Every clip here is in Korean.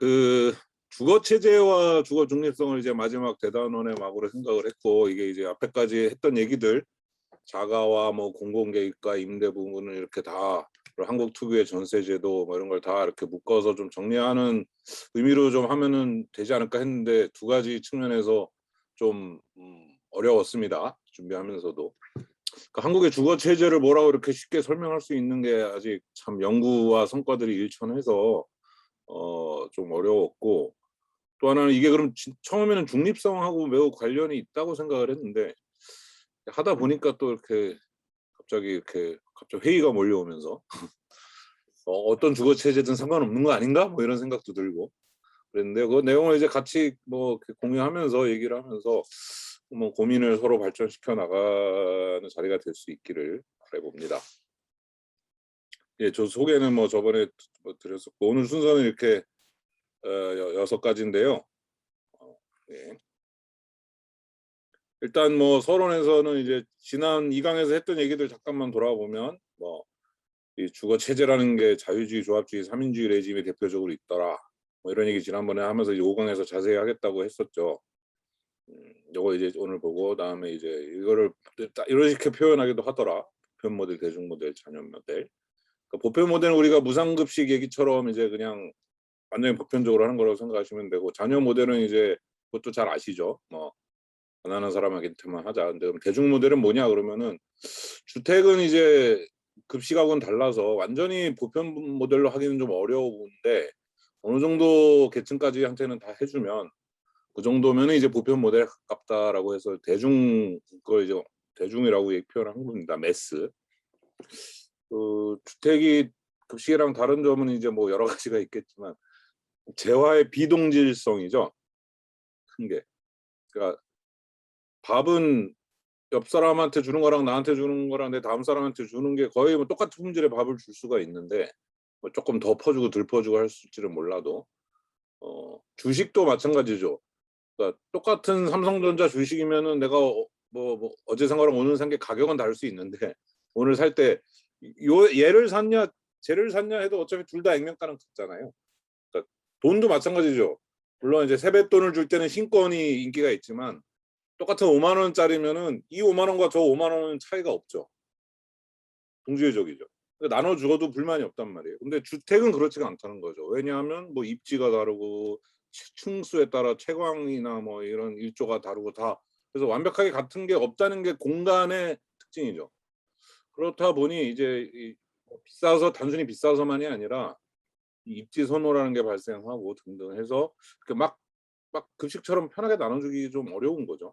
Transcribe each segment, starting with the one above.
그 주거 체제와 주거 중립성을 이제 마지막 대단원의 막으로 생각을 했고, 이게 이제 앞에까지 했던 얘기들, 자가와 뭐 공공계획과 임대 부분을 이렇게 다 한국 특유의 전세제도 뭐 이런 걸 다 이렇게 묶어서 좀 정리하는 의미로 좀 하면은 되지 않을까 했는데, 두 가지 측면에서 좀 어려웠습니다. 준비하면서도. 그러니까 한국의 주거 체제를 뭐라고 이렇게 쉽게 설명할 수 있는 게 아직 참 연구와 성과들이 일천해서 좀 어려웠고, 또 하나는 이게 그럼 처음에는 중립성하고 매우 관련이 있다고 생각을 했는데, 하다 보니까 또 이렇게 갑자기 회의가 몰려오면서 어떤 주거 체제든 상관없는 거 아닌가? 뭐 이런 생각도 들고 그랬는데, 그 내용을 이제 같이 뭐 이렇게 공유하면서 얘기를 하면서 뭐 고민을 서로 발전시켜 나가는 자리가 될 수 있기를 바라봅니다. 예, 저 소개는 뭐 저번에 뭐 드렸었고, 오늘 순서는 이렇게 6가지인데요. 예. 일단 뭐 서론에서는 이제 지난 2강에서 했던 얘기들 잠깐만 돌아보면, 뭐 이 주거 체제라는 게 자유주의, 조합주의, 삼인주의 레짐이 대표적으로 있더라, 뭐 이런 얘기 지난번에 하면서 이제 5강에서 자세히 하겠다고 했었죠. 요거 이제 오늘 보고, 다음에 이제 이거를 이런 식의 표현하기도 하더라. 보편 모델, 대중 모델, 잔여 모델. 그러니까 보편 모델은 우리가 무상급식 얘기처럼 이제 그냥 완전히 보편적으로 하는 거라고 생각하시면 되고, 잔여 모델은 이제 그것도 잘 아시죠. 뭐 가난한 사람한테만 하자. 근데 그럼 대중 모델은 뭐냐 그러면은, 주택은 이제 급식하고는 달라서 완전히 보편 모델로 하기는 좀 어려운데, 어느 정도 계층까지한테는 다 해주면 그 정도면 이제 보편 모델에 가깝다라고 해서 대중, 그걸 이제 대중이라고 표현한 겁니다. 매스. 그 주택이 급식이랑 다른 점은 이제 뭐 여러 가지가 있겠지만, 재화의 비동질성이죠. 큰 게. 그러니까 밥은 옆 사람한테 주는 거랑 나한테 주는 거랑 내 다음 사람한테 주는 게 거의 뭐 똑같은 품질의 밥을 줄 수가 있는데, 뭐 조금 더 퍼주고 덜 퍼주고 할지는 몰라도, 주식도 마찬가지죠. 그러니까 똑같은 삼성전자 주식이면은 내가 뭐 어제 산 거랑 오늘 산 게 가격은 다를 수 있는데, 오늘 살 때 얘를 샀냐 쟤를 샀냐 해도 어차피 둘 다 액면가는 같잖아요. 그러니까 돈도 마찬가지죠. 물론 이제 세뱃돈을 줄 때는 신권이 인기가 있지만, 똑같은 5만 원짜리면은 이 5만 원과 저 5만 원은 차이가 없죠. 동질적이죠. 나눠 죽어도 불만이 없단 말이에요. 근데 주택은 그렇지가 않다는 거죠. 왜냐하면 뭐 입지가 다르고 층수에 따라 채광이나 뭐 이런 일조가 다르고 다, 그래서 완벽하게 같은 게 없다는 게 공간의 특징이죠. 그렇다 보니 이제 비싸서, 단순히 비싸서만이 아니라 이 입지 선호라는 게 발생하고 등등 해서 막 급식처럼 편하게 나눠주기 좀 어려운 거죠.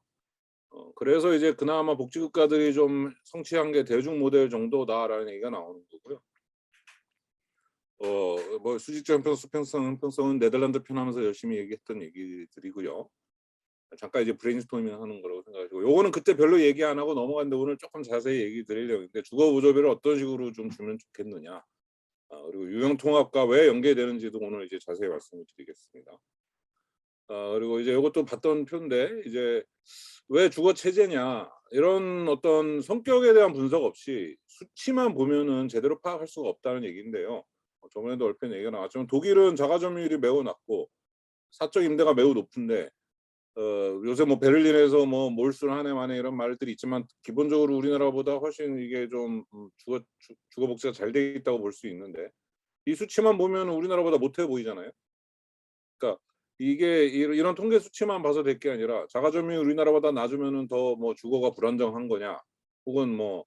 그래서 이제 그나마 복지국가들이 좀 성취한 게 대중 모델 정도다라는 얘기가 나오는 거고요. 뭐 수직적 형평성, 수평성, 형평성은 네덜란드 편하면서 열심히 얘기했던 얘기들이고요. 잠깐 이제 브레인스토밍 하는 거라고 생각하시고, 요거는 그때 별로 얘기 안 하고 넘어갔는데 오늘 조금 자세히 얘기 드리려고 했는데, 주거 보조비를 어떤 식으로 좀 주면 좋겠느냐, 그리고 유형통합과 왜 연계되는지도 오늘 이제 자세히 말씀을 드리겠습니다. 그리고 이제 이것도 봤던 표인데, 이제 왜 주거 체제냐, 이런 어떤 성격에 대한 분석 없이 수치만 보면은 제대로 파악할 수가 없다는 얘기인데요. 저번에도 얼핏 얘기가 나왔지만, 독일은 자가 점유율이 매우 낮고 사적 임대가 매우 높은데, 요새 뭐 베를린에서 뭐 몰수를 하네 마네 이런 말들이 있지만, 기본적으로 우리나라보다 훨씬 이게 좀 주거 복지가 잘 돼 있다고 볼 수 있는데, 이 수치만 보면 우리나라보다 못해 보이잖아요. 그러니까 이게 이런 통계 수치만 봐서 될 게 아니라, 자가 점유율 우리나라보다 낮으면은 더 뭐 주거가 불안정한 거냐, 혹은 뭐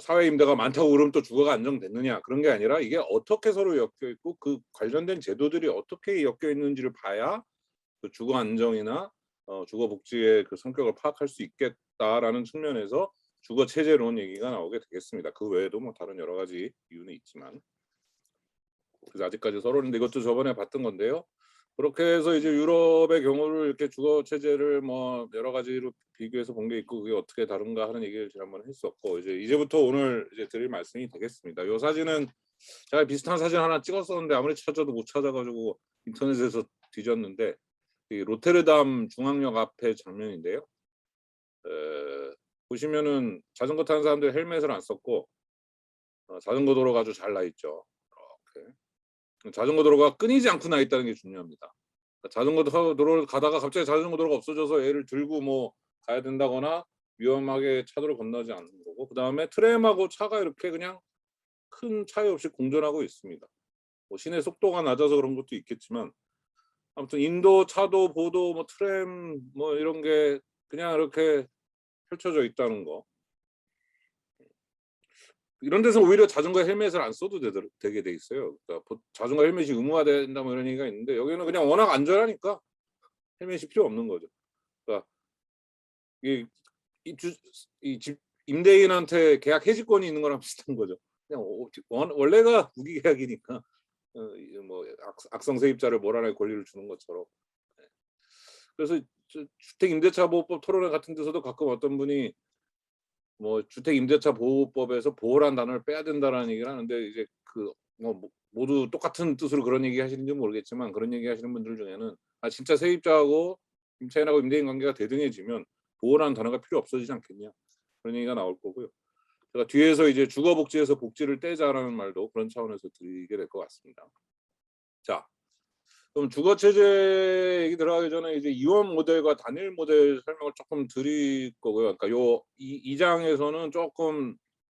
사회 임대가 많다고 그러면 또 주거가 안정됐느냐, 그런 게 아니라 이게 어떻게 서로 엮여 있고 그 관련된 제도들이 어떻게 엮여 있는지를 봐야 그 주거 안정이나 주거 복지의 그 성격을 파악할 수 있겠다라는 측면에서 주거 체제론 얘기가 나오게 되겠습니다. 그 외에도 뭐 다른 여러 가지 이유는 있지만, 그래서 아직까지 서론인데 이것도 저번에 봤던 건데요. 그렇게 해서 이제 유럽의 경우를 이렇게 주거 체제를 뭐 여러 가지로 비교해서 본 게 있고, 그게 어떻게 다른가 하는 얘기를 지난번에 했었고, 이제부터 오늘 이제 드릴 말씀이 되겠습니다. 이 사진은 제가 비슷한 사진 하나 찍었었는데 아무리 찾아도 못 찾아가지고 인터넷에서 뒤졌는데, 이 로테르담 중앙역 앞에 장면인데요. 보시면은 자전거 타는 사람들 헬멧을 안 썼고, 자전거 도로가 아주 잘 나 있죠. 이렇게. 자전거 도로가 끊이지 않고 나 있다는 게 중요합니다. 자전거 도로를 가다가 갑자기 자전거 도로가 없어져서 얘를 들고 뭐 가야 된다거나 위험하게 차도를 건너지 않는 거고, 그다음에 트램하고 차가 이렇게 그냥 큰 차이 없이 공존하고 있습니다. 뭐 시내 속도가 낮아서 그런 것도 있겠지만 아무튼 인도 차도 보도 뭐 트램 뭐 이런 게 그냥 이렇게 펼쳐져 있다는 거. 이런 데서 오히려 자전거 헬멧을 안 써도 되게 돼 있어요. 그러니까 자전거 헬멧이 의무화된다 뭐 이런 얘기가 있는데 여기는 그냥 워낙 안전하니까 헬멧이 필요 없는 거죠. 그러니까 이, 집 임대인한테 계약 해지권이 있는 거랑 비슷한 거죠. 그냥 원래가 무기 계약이니까 뭐 악성 세입자를 몰아낼 권리를 주는 것처럼. 네. 그래서 주택임대차보호법 토론회 같은 데서도 가끔 어떤 분이 뭐 주택임대차 보호법에서 보호란 단어를 빼야 된다라는 얘기를 하는데, 이제 뭐 모두 똑같은 뜻으로 그런 얘기 하시는지 모르겠지만 그런 얘기 하시는 분들 중에는 진짜 세입자하고 임차인하고 임대인 관계가 대등해지면 보호라는 단어가 필요 없어지지 않겠냐, 그런 얘기가 나올 거고요. 제가 뒤에서 이제 주거복지에서 복지를 떼자라는 말도 그런 차원에서 드리게 될 것 같습니다. 자, 그럼 주거체제 얘기 들어가기 전에 이제 이원 모델과 단일 모델 설명을 조금 드릴 거고요. 그러니까 이 장에서는 조금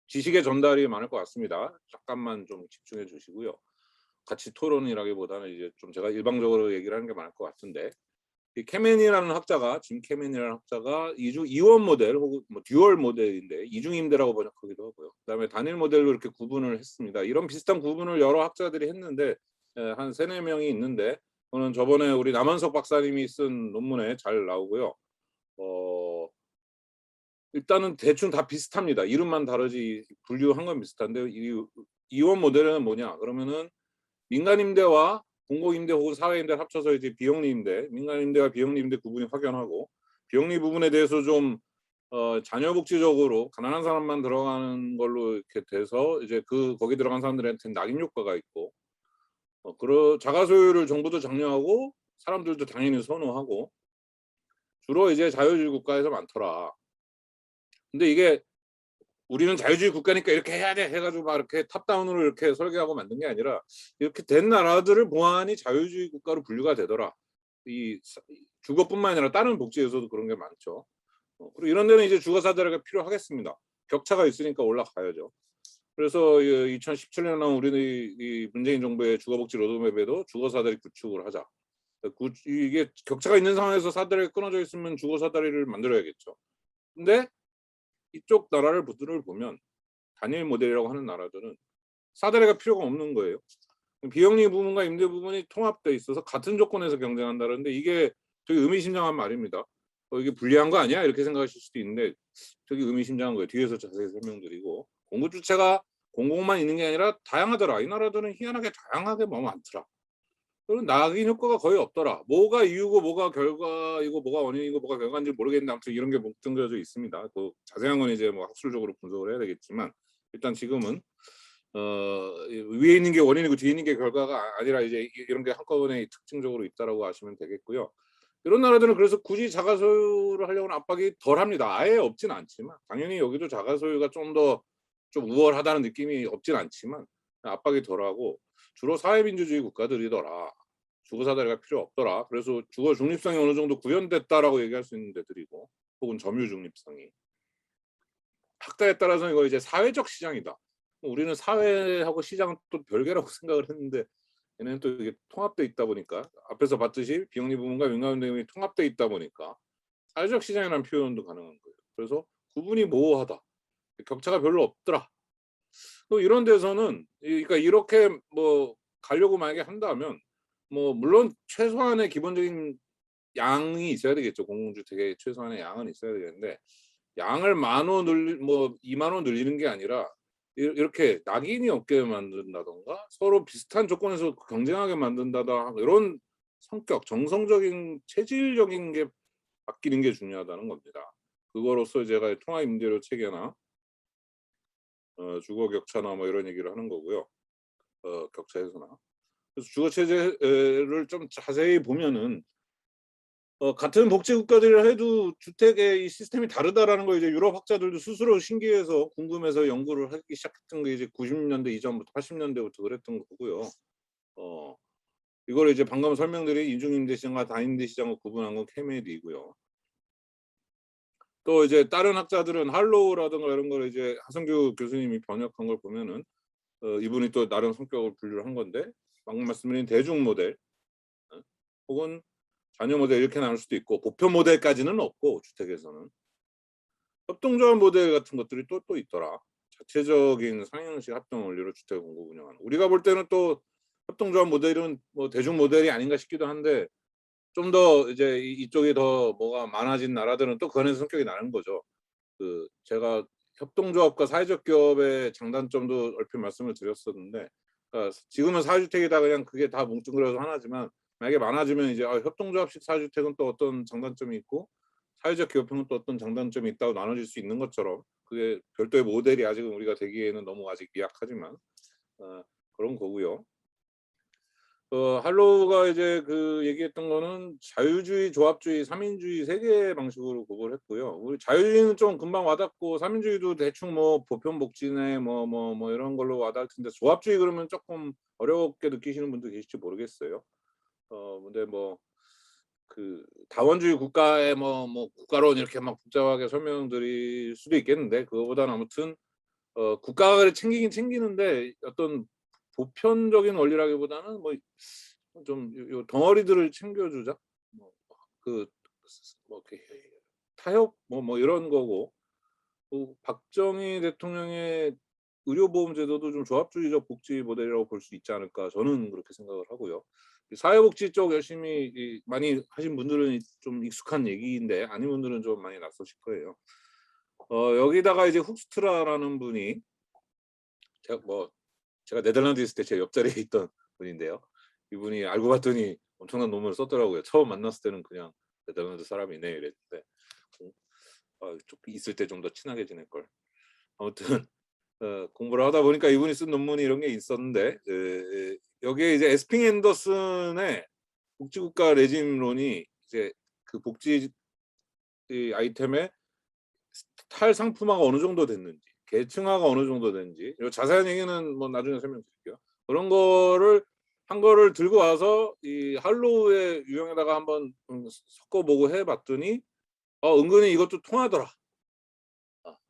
지식의 전달이 많을 것 같습니다. 잠깐만 좀 집중해 주시고요. 같이 토론이라기보다는 이제 좀 제가 일방적으로 얘기를 하는 게 많을 것 같은데, 이 캐멘이라는 학자가, 짐 캐멘이라는 학자가 이원 모델 혹은 뭐 듀얼 모델인데 이중임대라고 번역하기도 하고요. 그다음에 단일 모델로 이렇게 구분을 했습니다. 이런 비슷한 구분을 여러 학자들이 했는데 한 3-4명이 있는데, 저는 저번에 우리 남원석 박사님이 쓴 논문에 잘 나오고요. 일단은 대충 다 비슷합니다. 이름만 다르지 분류한 건 비슷한데, 이원 모델은 뭐냐 그러면은 민간임대와 공공임대 혹은 사회임대를 합쳐서 이제 비영리임대, 민간임대와 비영리임대 구분이 확연하고, 비영리 부분에 대해서 좀 자녀복지적으로 가난한 사람만 들어가는 걸로 이렇게 돼서 이제 거기 들어간 사람들한테 낙인 효과가 있고, 자가 소유를 정부도 장려하고 사람들도 당연히 선호하고, 주로 이제 자유주의 국가에서 많더라. 근데 이게 우리는 자유주의 국가니까 이렇게 해야 돼 해가지고 막 이렇게 탑다운으로 이렇게 설계하고 만든 게 아니라 이렇게 된 나라들을 보아하니 자유주의 국가로 분류가 되더라. 이 주거뿐만 아니라 다른 복지에서도 그런 게 많죠. 그리고 이런 데는 이제 주거사다리가 필요하겠습니다. 격차가 있으니까 올라가야죠. 그래서 2017년 나온 우리 문재인 정부의 주거복지 로드맵에도 주거사다리 구축을 하자. 이게 격차가 있는 상황에서 사다리가 끊어져 있으면 주거사다리를 만들어야겠죠. 근데 이쪽 나라를 보면 단일 모델이라고 하는 나라들은 사다리가 필요가 없는 거예요. 비영리 부분과 임대 부분이 통합돼 있어서 같은 조건에서 경쟁한다는데 이게 되게 의미심장한 말입니다. 이게 불리한 거 아니야? 이렇게 생각하실 수도 있는데 되게 의미심장한 거예요. 뒤에서 자세히 설명드리고, 공급 주체가 공공만 있는 게 아니라 다양하더라. 이 나라들은 희한하게 다양하게 뭐 많더라. 그런 낙인 효과가 거의 없더라. 뭐가 이유고 뭐가 결과이고 뭐가 원인이고 뭐가 결과인지 모르겠는데 아무튼 이런 게 뭉뚱그려져 있습니다. 그 자세한 건 이제 뭐 학술적으로 분석을 해야 되겠지만 일단 지금은 위에 있는 게 원인이고 뒤에 있는 게 결과가 아니라 이제 이런 게 한꺼번에 특징적으로 있다라고 아시면 되겠고요. 이런 나라들은 그래서 굳이 자가 소유를 하려고는 압박이 덜합니다. 아예 없진 않지만 당연히 여기도 자가 소유가 좀 우월하다는 느낌이 없진 않지만 압박이 덜하고 주로 사회민주주의 국가들이더라. 주거사다리가 필요 없더라. 그래서 주거 중립성이 어느 정도 구현됐다라고 얘기할 수 있는 데들이고, 혹은 점유 중립성이. 학자에 따라서는 이거 이제 사회적 시장이다. 우리는 사회하고 시장은 또 별개라고 생각을 했는데 얘는 또 이게 통합돼 있다 보니까, 앞에서 봤듯이 비영리 부분과 민간 부분이 통합돼 있다 보니까 사회적 시장이라는 표현도 가능한 거예요. 그래서 구분이 모호하다. 격차가 별로 없더라. 또 이런 데서는 그러니까 이렇게 뭐 가려고 만약에 한다면 뭐 물론 최소한의 기본적인 양이 있어야 되겠죠. 공공주택의 최소한의 양은 있어야 되겠는데 양을 10,000원 뭐 20,000원 늘리는 게 아니라 이렇게 낙인이 없게 만든다던가 서로 비슷한 조건에서 경쟁하게 만든다던가 이런 성격, 정성적인 체질적인 게 바뀌는 게 중요하다는 겁니다. 그거로서 제가 통합임대료 체계나 주거 격차나 뭐 이런 얘기를 하는 거고요. 격차 해소나. 그래서 주거 체제를 좀 자세히 보면은 같은 복지 국가들이라 해도 주택의 이 시스템이 다르다라는 걸 이제 유럽 학자들도 스스로 신기해서 궁금해서 연구를 하기 시작했던 게 이제 90년대 이전부터 80년대부터 그랬던 거고요. 이걸 이제 방금 설명드린 이중임대 시장과 단임대 시장을 구분한 건 케메디이고요. 또 이제 다른 학자들은 할로우라든가 이런 걸 이제 하성규 교수님이 번역한 걸 보면은 이분이 또 나름 성격을 분류를 한 건데, 방금 말씀드린 대중 모델 혹은 자녀 모델 이렇게 나눌 수도 있고, 보편 모델까지는 없고 주택에서는 협동조합 모델 같은 것들이 또 있더라. 자체적인 상향식 합동 원리로 주택 공급 운영하는. 우리가 볼 때는 또 협동조합 모델은 뭐 대중 모델이 아닌가 싶기도 한데, 좀 더 이제 이쪽이 더 뭐가 많아진 나라들은 또 그 안에서 성격이 나는 거죠. 제가 협동조합과 사회적 기업의 장단점도 얼핏 말씀을 드렸었는데, 그러니까 지금은 사회주택이다 그냥 그게 다 뭉뚱그려서 하나지만, 만약에 많아지면 이제 협동조합식 사회주택은 또 어떤 장단점이 있고 사회적 기업형은 또 어떤 장단점이 있다고 나눠질 수 있는 것처럼, 그게 별도의 모델이 아직은 우리가 되기에는 너무 아직 미약하지만 그런 거고요. 할로우가 이제 얘기했던 거는 자유주의, 조합주의, 삼인주의 세 개의 방식으로 구분을 했고요. 우리 자유주의는 좀 금방 와닿고, 삼인주의도 대충 뭐 보편복지네 뭐 이런 걸로 와닿을 텐데, 조합주의 그러면 조금 어렵게 느끼시는 분도 계실지 모르겠어요. 근데 뭐 다원주의 국가의 뭐 국가론 이렇게 막 복잡하게 설명드릴 수도 있겠는데, 그거보다는 아무튼 국가를 챙기긴 챙기는데 어떤 보편적인 원리라기보다는 뭐 좀 요 덩어리들을 챙겨주자, 뭐 이렇게 타협 뭐 이런 거고, 박정희 대통령의 의료보험제도도 좀 조합주의적 복지 모델이라고 볼 수 있지 않을까, 저는 그렇게 생각을 하고요. 사회복지 쪽 열심히 많이 하신 분들은 좀 익숙한 얘기인데, 아닌 분들은 좀 많이 낯서실 거예요. 여기다가 이제 훅스트라라는 분이, 제가 네덜란드 있을 때 제 옆자리에 있던 분인데요. 이분이 알고 봤더니 엄청난 논문을 썼더라고요. 처음 만났을 때는 그냥 네덜란드 사람이네 이랬는데, 있을 때 좀 더 친하게 지낼 걸. 아무튼 공부를 하다 보니까 이분이 쓴 논문이 이런 게 있었는데, 여기에 이제 에스핑 앤더슨의 복지국가 레짐론이 이제 그 복지 아이템의 탈상품화가 어느 정도 됐는지, 계층화가 어느 정도 됐는지, 자세한 얘기는 뭐 나중에 설명드릴게요. 그런 거를 한 거를 들고 와서 이 할로우의 유형에다가 한번 섞어보고 해봤더니 은근히 이것도 통하더라.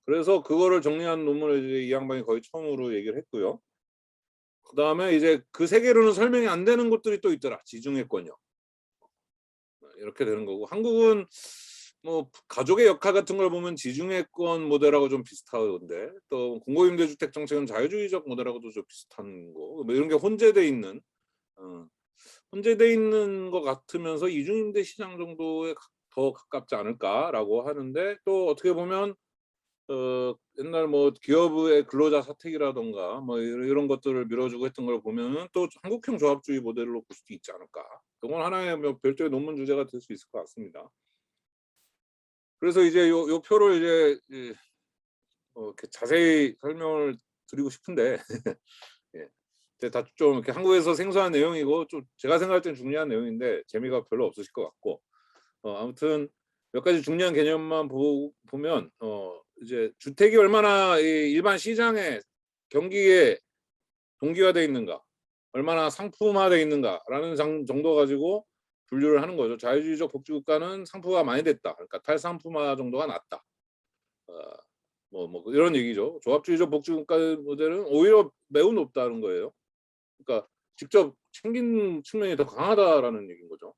그래서 그거를 정리한 논문을 이제 이 양반이 거의 처음으로 얘기를 했고요. 그 다음에 이제 그 세 개로는 설명이 안 되는 것들이 또 있더라. 지중해권역. 이렇게 되는 거고, 한국은 뭐 가족의 역할 같은 걸 보면 지중해권 모델하고 좀 비슷하던데, 또 공공임대주택 정책은 자유주의적 모델하고도 좀 비슷한 거, 뭐 이런 게 혼재돼 있는 것 같으면서 이중임대 시장 정도에 더 가깝지 않을까라고 하는데, 또 어떻게 보면 옛날 뭐 기업의 근로자 사택이라던가 뭐 이런 것들을 밀어주고 했던 걸 보면은 또 한국형 조합주의 모델로 볼 수도 있지 않을까. 그건 하나의 뭐 별도의 논문 주제가 될 수 있을 것 같습니다. 그래서 이제 요 표를 이제 이렇게 자세히 설명을 드리고 싶은데 예, 다 좀 이렇게 한국에서 생소한 내용이고, 좀 제가 생각할 땐 중요한 내용인데 재미가 별로 없으실 것 같고, 아무튼 몇 가지 중요한 개념만 보면 이제 주택이 얼마나 일반 시장의 경기에 동기화되어 있는가, 얼마나 상품화되어 있는가라는 정도 가지고 분류를 하는 거죠. 자유주의적 복지국가는 상품화 많이 됐다, 그러니까 탈상품화 정도가 낮다. 뭐 이런 얘기죠. 조합주의적 복지국가 모델은 오히려 매우 높다는 거예요. 그러니까 직접 챙긴 측면이 더 강하다라는 얘기인 거죠.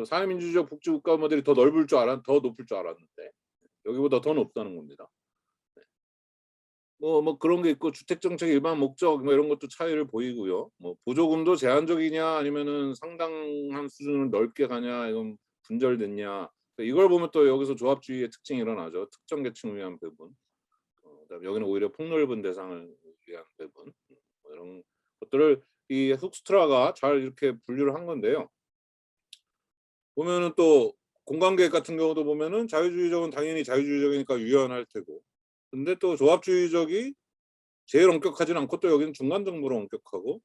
사회민주주의적 복지국가 모델이 더 높을 줄 알았는데 여기보다 더 높다는 겁니다. 뭐 그런 게 있고, 주택정책 일반 목적 뭐 이런 것도 차이를 보이고요. 뭐 보조금도 제한적이냐 아니면은 상당한 수준을 넓게 가냐, 이건 분절됐냐, 이걸 보면 또 여기서 조합주의의 특징이 일어나죠. 특정 계층을 위한 배분. 그다음에 여기는 오히려 폭넓은 대상을 위한 배분. 뭐 이런 것들을 이 훅스트라가 잘 이렇게 분류를 한 건데요. 보면은 또 공간계획 같은 경우도 보면은 자유주의적은 당연히 자유주의적이니까 유연할 테고, 근데 또 조합주의적이 제일 엄격하지는 않고, 또 여기는 중간 정도로 엄격하고,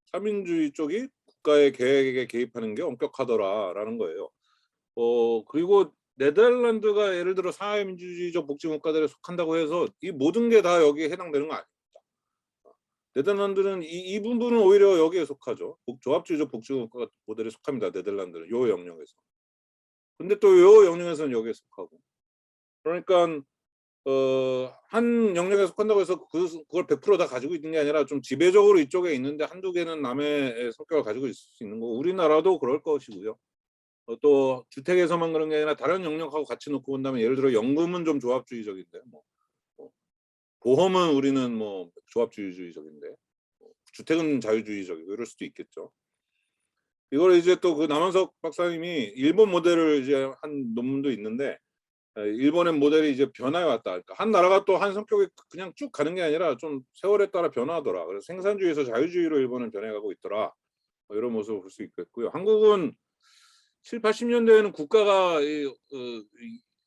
삼인주의 쪽이 국가의 계획에 개입하는 게 엄격하더라라는 거예요. 그리고 네덜란드가 예를 들어 사회민주주의적 복지국가들에 속한다고 해서 이 모든 게 다 여기에 해당되는 거 아닙니다. 네덜란드는 이 부분은 오히려 여기에 속하죠. 조합주의적 복지국가 모델에 속합니다. 네덜란드는 요 영역에서. 근데 또 요 영역에서는 여기에 속하고. 그러니까 한 영역에 속한다고 해서 그걸 100% 다 가지고 있는 게 아니라 좀 지배적으로 이쪽에 있는데 한두 개는 남의 성격을 가지고 있을 수 있는 거고 우리나라도 그럴 것이고요. 또 주택에서만 그런 게 아니라 다른 영역하고 같이 놓고 본다면 예를 들어 연금은 좀 조합주의적인데 뭐 보험은 우리는 뭐 조합주의적인데 주택은 자유주의적이고 이럴 수도 있겠죠. 이걸 이제 또 그 남원석 박사님이 일본 모델을 이제 한 논문도 있는데 일본의 모델이 이제 변화해 왔다. 그러니까 한 나라가 또 한 성격이 그냥 쭉 가는 게 아니라 좀 세월에 따라 변화하더라. 그래서 생산주의에서 자유주의로 일본은 변해가고 있더라. 이런 모습을 볼 수 있겠고요. 한국은 7, 80년대에는 국가가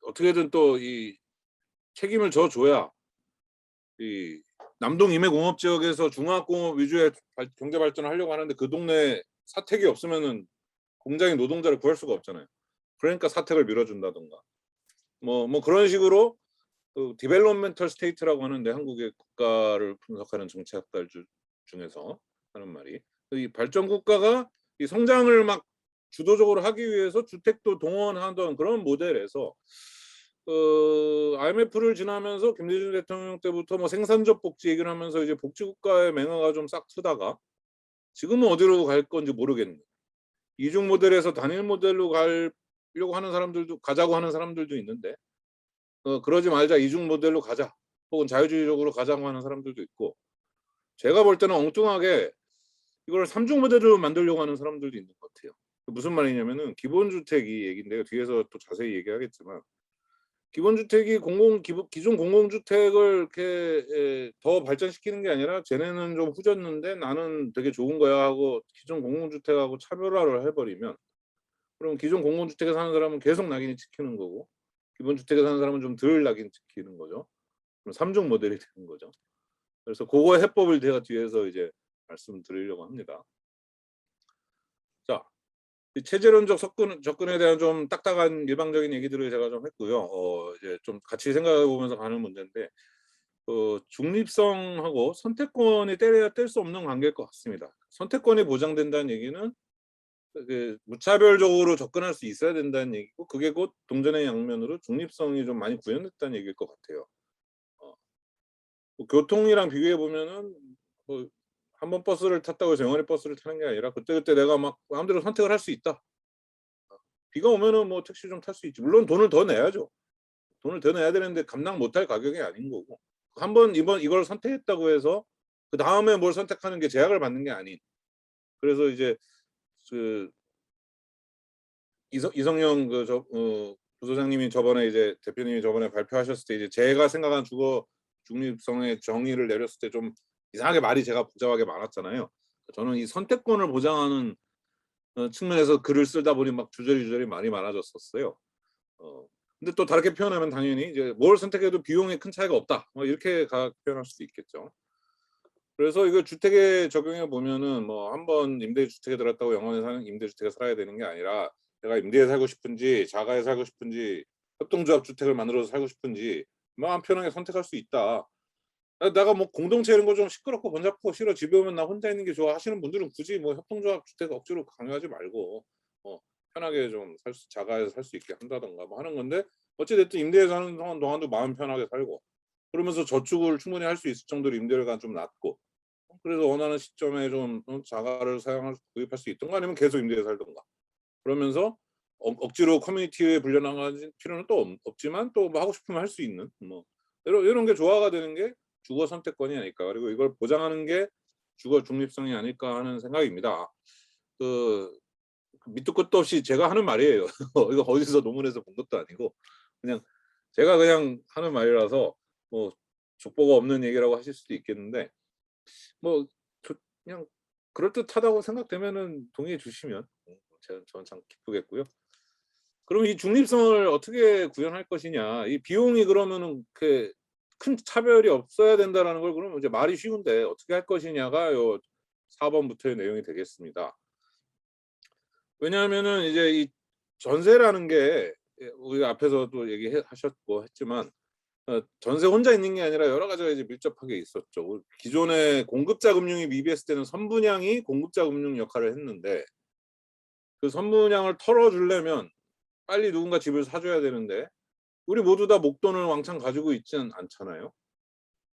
어떻게든 또 이 책임을 져줘야 이 남동 임해공업 지역에서 중화학공업 위주의 경제 발전을 하려고 하는데 그 동네 사택이 없으면은 공장에 노동자를 구할 수가 없잖아요. 그러니까 사택을 밀어준다던가 뭐 그런 식으로 디벨롭멘털 스테이트라고 하는데 한국의 국가를 분석하는 정치학들 중에서 하는 말이 이 발전 국가가 이 성장을 막 주도적으로 하기 위해서 주택도 동원하던 그런 모델에서 IMF를 지나면서 김대중 대통령 때부터 뭐 생산적 복지 얘기를 하면서 이제 복지국가의 맹아가 좀 싹 트다가 지금은 어디로 갈 건지 모르겠네. 이중 모델에서 단일 모델로 가려고 하는 사람들도 가자고 하는 사람들도 있는데 그러지 말자 이중 모델로 가자 혹은 자유주의적으로 가자고 하는 사람들도 있고 제가 볼 때는 엉뚱하게 이걸 삼중 모델로 만들려고 하는 사람들도 있는 것 같아요. 무슨 말이냐면은 기본주택이 얘기인데요. 뒤에서 또 자세히 얘기하겠지만 기본주택이 기존 공공주택을 이렇게 더 발전시키는 게 아니라 쟤네는 좀 후졌는데 나는 되게 좋은 거야 하고 기존 공공주택하고 차별화를 해버리면 그럼 기존 공공주택에 사는 사람은 계속 낙인이 찍히는 거고 기본주택에 사는 사람은 좀 덜 낙인 찍히는 거죠. 그럼 3종 모델이 되는 거죠. 그래서 그거 해법을 제가 뒤에서 이제 말씀드리려고 합니다. 자, 체제론적 접근에 대한 좀 딱딱한 일방적인 얘기들을 제가 좀 했고요. 이제 좀 같이 생각해 보면서 가는 문제인데 중립성하고 선택권이 때려야 뗄 수 없는 관계일 것 같습니다. 선택권이 보장된다는 얘기는 무차별적으로 접근할 수 있어야 된다는 얘기고 그게 곧 동전의 양면으로 중립성이 좀 많이 구현됐다는 얘기일 것 같아요. 교통이랑 비교해 보면은 한번 버스를 탔다고 해서 영원히 버스를 타는 게 아니라 그때그때 내가 막 마음대로 선택을 할 수 있다. 비가 오면은 뭐 택시 좀 탈 수 있지. 물론 돈을 더 내야죠. 돈을 더 내야 되는데 감당 못할 가격이 아닌 거고. 한번 이걸 선택했다고 해서 그 다음에 뭘 선택하는 게 제약을 받는 게 아닌. 그래서 이제 그 이성영 부소장님이 저번에 이제 대표님이 저번에 발표하셨을 때 이제 제가 생각한 주거 중립성의 정의를 내렸을 때 좀 이상하게 말이 제가 복잡하게 많았잖아요. 저는 이 선택권을 보장하는 측면에서 글을 쓰다 보니 막 주저리 말이 많아졌었어요. 근데 또 다르게 표현하면 당연히 이제 뭘 선택해도 비용에 큰 차이가 없다. 뭐 이렇게 표현할 수도 있겠죠. 그래서 이거 주택에 적용해 보면은 뭐 한번 임대주택에 들었다고 영원히 사는 임대주택에 살아야 되는 게 아니라 내가 임대에 살고 싶은지 자가에 살고 싶은지 협동조합 주택을 만들어서 살고 싶은지 마음 편하게 선택할 수 있다. 내가 뭐 공동체 이런 거 좀 시끄럽고 번잡고 싫어 집에 오면 나 혼자 있는 게 좋아 하시는 분들은 굳이 뭐 협동조합 주택 억지로 강요하지 말고 편하게 좀 자가에서 살 수 있게 한다던가 뭐 하는 건데 어찌됐든 임대에 사는 동안도 마음 편하게 살고 그러면서 저축을 충분히 할 수 있을 정도로 임대료가 좀 낮고 그래서 원하는 시점에 좀 자가를 구입할 수 있던가 아니면 계속 임대에 살던가 그러면서 억지로 커뮤니티에 불려나갈 필요는 또 없지만 또 뭐 하고 싶으면 할 수 있는 뭐 이런 게 조화가 되는 게 주거 선택권이 아닐까 그리고 이걸 보장하는 게 주거 중립성이 아닐까 하는 생각입니다. 밑도 끝도 없이 제가 하는 말이에요. 이거 어디서 논문에서 본 것도 아니고 그냥 제가 그냥 하는 말이라서 뭐 족보가 없는 얘기라고 하실 수도 있겠는데 뭐 그냥 그럴듯하다고 생각되면은 동의해 주시면 저는 참 기쁘겠고요. 그럼 이 중립성을 어떻게 구현할 것이냐. 이 비용이 그러면은 큰 차별이 없어야 된다라는 걸 그러면 이제 말이 쉬운데 어떻게 할 것이냐가 요 4번부터의 내용이 되겠습니다. 왜냐하면은 이제 이 전세라는 게 우리가 앞에서도 얘기하셨고 했지만 전세 혼자 있는 게 아니라 여러 가지가 이제 밀접하게 있었죠. 기존의 공급자 금융이 미비했을 때는 선분양이 공급자 금융 역할을 했는데 그 선분양을 털어주려면 빨리 누군가 집을 사줘야 되는데 우리 모두 다 목돈을 왕창 가지고 있지는 않잖아요.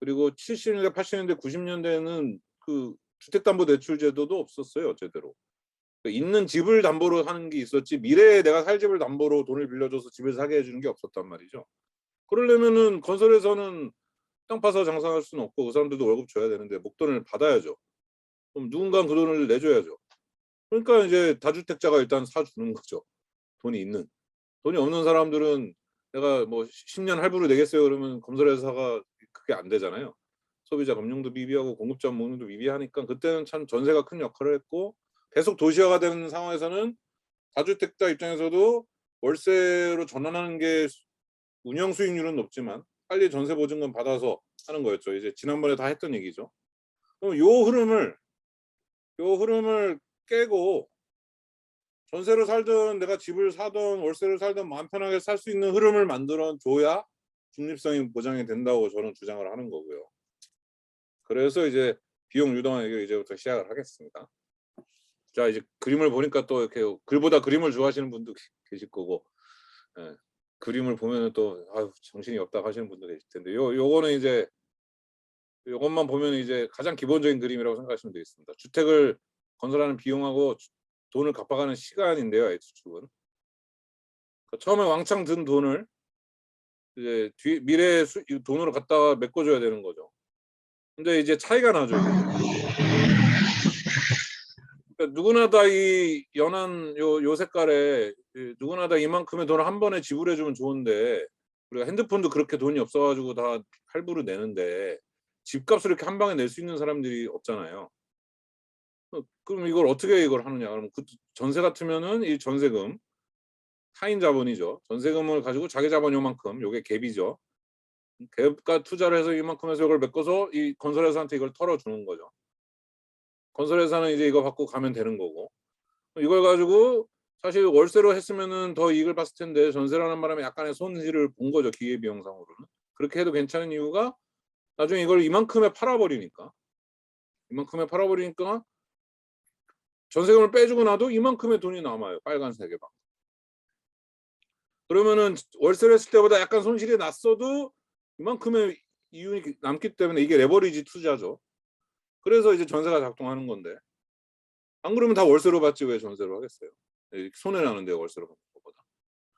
그리고 70년대, 80년대, 90년대에는 그 주택담보대출제도도 없었어요, 제대로. 그러니까 있는 집을 담보로 하는 게 있었지 미래에 내가 살 집을 담보로 돈을 빌려줘서 집을 사게 해주는 게 없었단 말이죠. 그러려면은 건설회사는 땅 파서 장사할 수는 없고 그 사람들도 월급 줘야 되는데 목돈을 받아야죠. 그럼 누군가 그 돈을 내줘야죠. 그러니까 이제 다주택자가 일단 사주는 거죠. 돈이 있는. 돈이 없는 사람들은 내가 뭐 10년 할부로 내겠어요 그러면 건설회사가 그게 안 되잖아요. 소비자 금융도 미비하고 공급자 금융도 미비하니까 그때는 참 전세가 큰 역할을 했고 계속 도시화가 되는 상황에서는 다주택자 입장에서도 월세로 전환하는 게 운영 수익률은 높지만 빨리 전세 보증금 받아서 하는 거였죠. 이제 지난번에 다 했던 얘기죠. 그럼 요 흐름을 깨고 전세로 살든 내가 집을 사든 월세로 살든 마음 편하게 살 수 있는 흐름을 만들어 줘야 중립성이 보장이 된다고 저는 주장을 하는 거고요. 그래서 이제 비용 유동화 얘기를 이제부터 시작을 하겠습니다. 자 이제 그림을 보니까 또 이렇게 글보다 그림을 좋아하시는 분도 계실 거고 예, 그림을 보면은 또 아유 정신이 없다 하시는 분도 계실 텐데 요거는 이제 요것만 보면 이제 가장 기본적인 그림이라고 생각하시면 되겠습니다. 주택을 건설하는 비용하고 돈을 갚아가는 시간인데요. X축은. 처음에 왕창 든 돈을 이제 미래에 돈으로 갖다가 메꿔줘야 되는 거죠. 근데 이제 차이가 나죠. 그러니까 누구나 다 이 연한 요 색깔에 누구나 다 이만큼의 돈을 한 번에 지불해주면 좋은데 우리가 핸드폰도 그렇게 돈이 없어가지고 다 할부로 내는데 집값을 이렇게 한 방에 낼 수 있는 사람들이 없잖아요. 그럼 이걸 어떻게 이걸 하느냐? 그럼 그 전세 같으면은 이 전세금 타인 자본이죠. 전세금을 가지고 자기 자본 요만큼 요게 갭이죠. 갭과 투자를 해서 이만큼 해서 이걸 메꿔서 이 건설회사한테 이걸 털어주는 거죠. 건설회사는 이제 이거 받고 가면 되는 거고 이걸 가지고 사실 월세로 했으면은 더 이익을 봤을 텐데 전세라는 바람에 약간의 손실을 본 거죠. 기회비용상으로는. 그렇게 해도 괜찮은 이유가 나중에 이걸 이만큼에 팔아버리니까 전세금을 빼주고 나도 이만큼의 돈이 남아요. 빨간색에 막. 그러면은 월세를 했을 때보다 약간 손실이 났어도 이만큼의 이윤이 남기 때문에 이게 레버리지 투자죠. 그래서 이제 전세가 작동하는 건데 안 그러면 다 월세로 받지 왜 전세로 하겠어요. 손해 나는데 월세로 받는 것보다.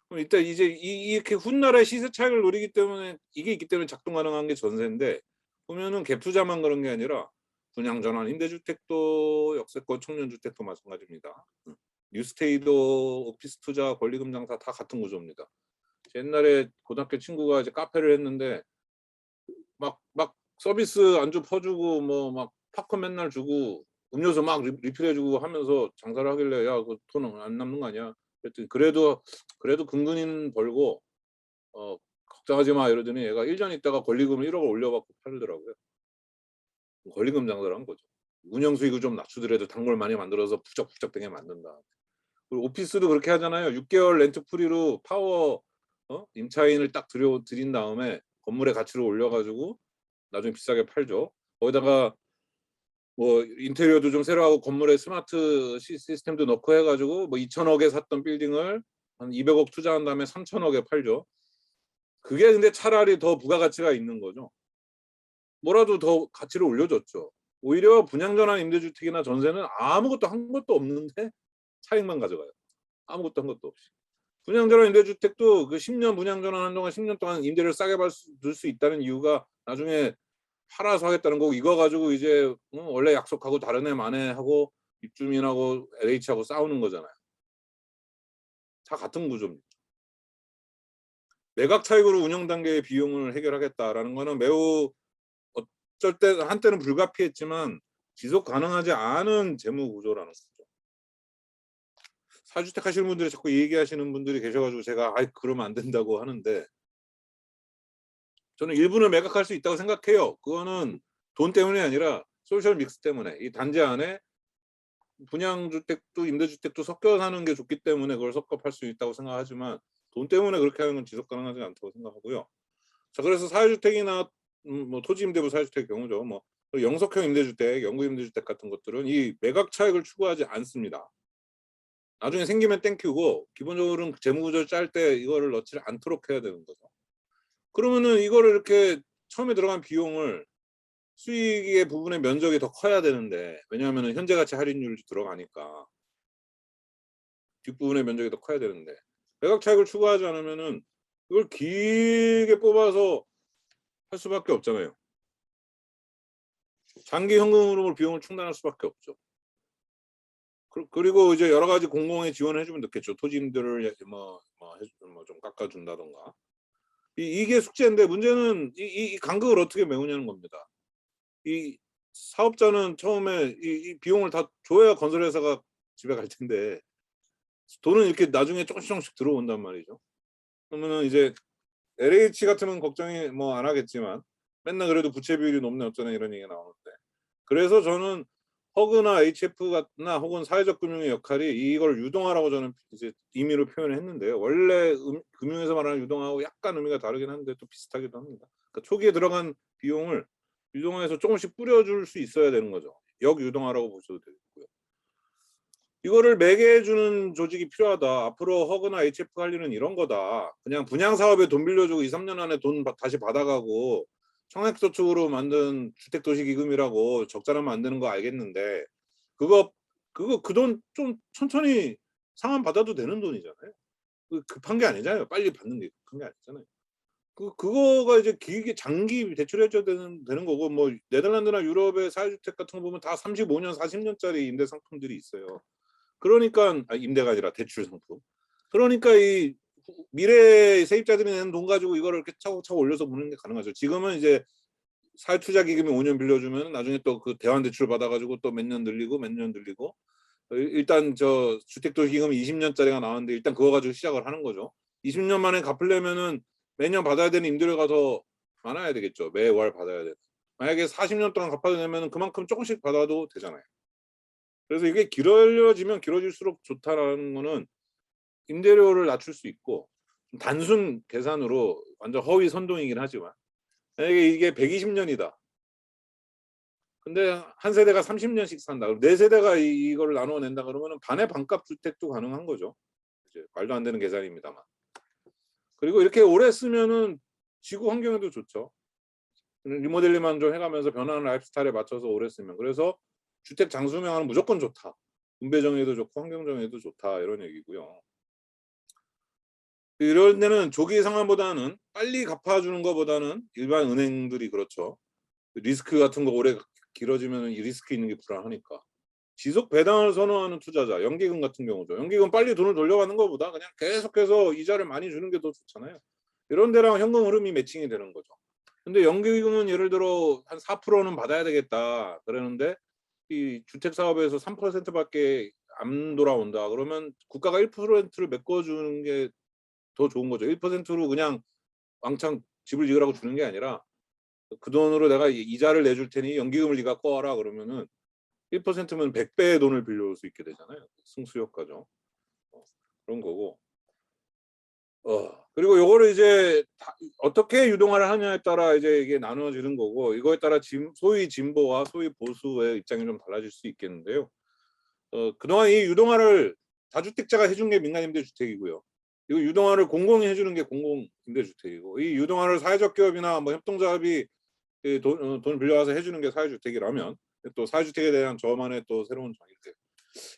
그럼 이때 이제 이렇게 훗날의 시세 차익을 노리기 때문에 이게 있기 때문에 작동 가능한 게 전세인데 보면은 갭 투자만 그런 게 아니라 분양 전환 임대주택도 역세권 청년주택도 마찬가지입니다. 뉴스테이도 오피스 투자 권리금 장사 다 같은 구조입니다. 옛날에 고등학교 친구가 이제 카페를 했는데 막 서비스 안주 퍼주고 뭐 막 팝콘 맨날 주고 음료수 막 리필해주고 하면서 장사를 하길래 야 그 돈 안 남는 거 아니야? 그랬더니 그래도 근근히는 벌고 걱정하지 마 이러더니 얘가 1년 있다가 권리금을 1억을 올려받고 팔더라고요. 권리금 장사를 한 거죠. 운영 수익을 좀 낮추더라도 단골 많이 만들어서 부쩍부쩍 되게 만든다. 그리고 오피스도 그렇게 하잖아요. 6개월 렌트 프리로 파워 임차인을 딱 들인 다음에 건물의 가치를 올려가지고 나중에 비싸게 팔죠. 거기다가 뭐 인테리어도 좀 새로 하고 건물에 스마트 시스템도 넣고 해가지고 뭐 2천억에 샀던 빌딩을 한 200억 투자한 다음에 3천억에 팔죠. 그게 근데 차라리 더 부가가치가 있는 거죠. 뭐라도 더 가치를 올려줬죠. 오히려 분양전환 임대주택이나 전세는 아무것도 한 것도 없는데 차익만 가져가요. 아무것도 한 것도 없이. 분양전환 임대주택도 그 10년 분양전환 한동안 10년 동안 임대를 싸게 받을 수 있다는 이유가 나중에 팔아서 하겠다는 거고 이거 가지고 이제 원래 약속하고 다른 애 만에 하고 입주민하고 LH하고 싸우는 거잖아요. 다 같은 구조입니다. 매각 차익으로 운영 단계의 비용을 해결하겠다라는 거는 매우 어쩔 때 한때는 불가피했지만 지속 가능하지 않은 재무 구조라는 거죠. 사주택 하시는 분들이 자꾸 얘기하시는 분들이 계셔가지고 제가 그러면 안 된다고 하는데 저는 일부는 매각할 수 있다고 생각해요. 그거는 돈 때문이 아니라 소셜 믹스 때문에 이 단지 안에 분양주택도 임대주택도 섞여 사는 게 좋기 때문에 그걸 섞어 팔 수 있다고 생각하지만 돈 때문에 그렇게 하는 건 지속 가능하지 않다고 생각하고요. 자, 그래서 사회주택이나 뭐 토지임대부 사회주택 경우죠. 뭐 영속형 임대주택, 영구임대주택 같은 것들은 이 매각 차익을 추구하지 않습니다. 나중에 생기면 땡큐고 기본적으로는 재무구조를 짤 때 이거를 넣지 않도록 해야 되는 거죠. 그러면은 이거를 이렇게 처음에 들어간 비용을 수익의 부분의 면적이 더 커야 되는데, 왜냐하면 현재 가치 할인율이 들어가니까 뒷부분의 면적이 더 커야 되는데, 매각 차익을 추구하지 않으면은 이걸 길게 뽑아서 할 수밖에 없잖아요. 장기 현금으로 비용을 충당할 수밖에 없죠. 그리고 이제 여러 가지 공공의 지원을 해주면 좋겠죠. 토지임대를 좀 깎아준다던가. 이게 숙제인데, 문제는 이 간극을 어떻게 메우냐는 겁니다. 이 사업자는 처음에 이 비용을 다 줘야 건설회사가 집에 갈 텐데, 돈은 이렇게 나중에 조금씩 들어온단 말이죠. 그러면은 이제 LH 같으면 걱정이 뭐 안 하겠지만 맨날 그래도 부채 비율이 높네 어쩌네 이런 얘기가 나오는데, 그래서 저는 허그나 HF나 혹은 사회적 금융의 역할이 이걸 유동화라고 저는 이제 임의로 표현을 했는데요. 원래 금융에서 말하는 유동화하고 약간 의미가 다르긴 한데 또 비슷하기도 합니다. 그러니까 초기에 들어간 비용을 유동화해서 조금씩 뿌려줄 수 있어야 되는 거죠. 역유동화라고 보셔도 되고요. 이거를 매개해주는 조직이 필요하다. 앞으로 허그나 HF 할 일은 이런 거다. 그냥 분양 사업에 돈 빌려주고 2, 3년 안에 돈 다시 받아가고 청약저축으로 만든 주택도시기금이라고 적자나면 안 되는 거 알겠는데, 그거 그 돈 좀 천천히 상환 받아도 되는 돈이잖아요. 급한 게 아니잖아요. 빨리 받는 게 급한 게 아니잖아요. 그거가 이제 길게 장기 대출해줘야 되는 거고, 뭐 네덜란드나 유럽의 사회주택 같은 거 보면 다 35년, 40년짜리 임대 상품들이 있어요. 그러니까 임대가 아니라 대출 상품. 그러니까 이 미래 세입자들이 내는 돈 가지고 이거를 이렇게 차곡차곡 올려서 보는 게 가능하죠. 지금은 이제 사회투자기금이 5년 빌려주면 나중에 또 그 대환 대출 받아가지고 또 몇 년 늘리고 몇 년 늘리고, 일단 저 주택도시기금이 20년짜리가 나왔는데 일단 그거 가지고 시작을 하는 거죠. 20년 만에 갚으려면은 매년 받아야 되는 임대료가 더 많아야 되겠죠. 매월 받아야 돼. 만약에 40년 동안 갚아도 되면 그만큼 조금씩 받아도 되잖아요. 그래서 이게 길어지면 길어질수록 좋다라는 거는 임대료를 낮출 수 있고, 단순 계산으로 완전 허위 선동이긴 하지만, 만약에 이게 120년이다. 근데 한 세대가 30년씩 산다. 그럼 네 세대가 이거를 나누어 낸다 그러면은 반의 반값 주택도 가능한 거죠. 이제 말도 안 되는 계산입니다만. 그리고 이렇게 오래 쓰면은 지구 환경에도 좋죠. 리모델링만 좀 해가면서 변하는 라이프 스타일에 맞춰서 오래 쓰면. 그래서 주택 장수명은 무조건 좋다. 분배 정의도 좋고 환경 정의도 좋다, 이런 얘기고요. 이럴 때는 조기 상환보다는 빨리 갚아주는 것보다는 일반 은행들이 그렇죠. 리스크 같은 거 오래 길어지면 이 리스크 있는 게 불안하니까 지속 배당을 선호하는 투자자, 연기금 같은 경우죠. 연기금 빨리 돈을 돌려받는 것보다 그냥 계속해서 이자를 많이 주는 게 더 좋잖아요. 이런 데랑 현금 흐름이 매칭이 되는 거죠. 근데 연기금은 예를 들어 한 4%는 받아야 되겠다 그러는데, 이 주택 사업에서 3%밖에 안 돌아온다 그러면 국가가 1%를 메꿔주는 게 더 좋은 거죠. 1%로 그냥 왕창 집을 지으라고 주는 게 아니라 그 돈으로 내가 이자를 내줄 테니 연기금을 네가 꺼라 그러면은 1%면 100배의 돈을 빌려올 수 있게 되잖아요. 승수효과죠. 그런 거고. 그리고 요거를 이제 어떻게 유동화를 하냐에 따라 이제 이게 나누어지는 거고, 이거에 따라 소위 진보와 소위 보수의 입장이 좀 달라질 수 있겠는데요. 그동안 이 유동화를 다주택자가 해준 게 민간임대주택이고요. 이거 유동화를 공공이 해주는 게 공공임대주택이고, 이 유동화를 사회적 기업이나 뭐 협동조합이 돈을 빌려와서 해주는 게 사회주택이라면, 또 사회주택에 대한 저만의 또 새로운 정의들,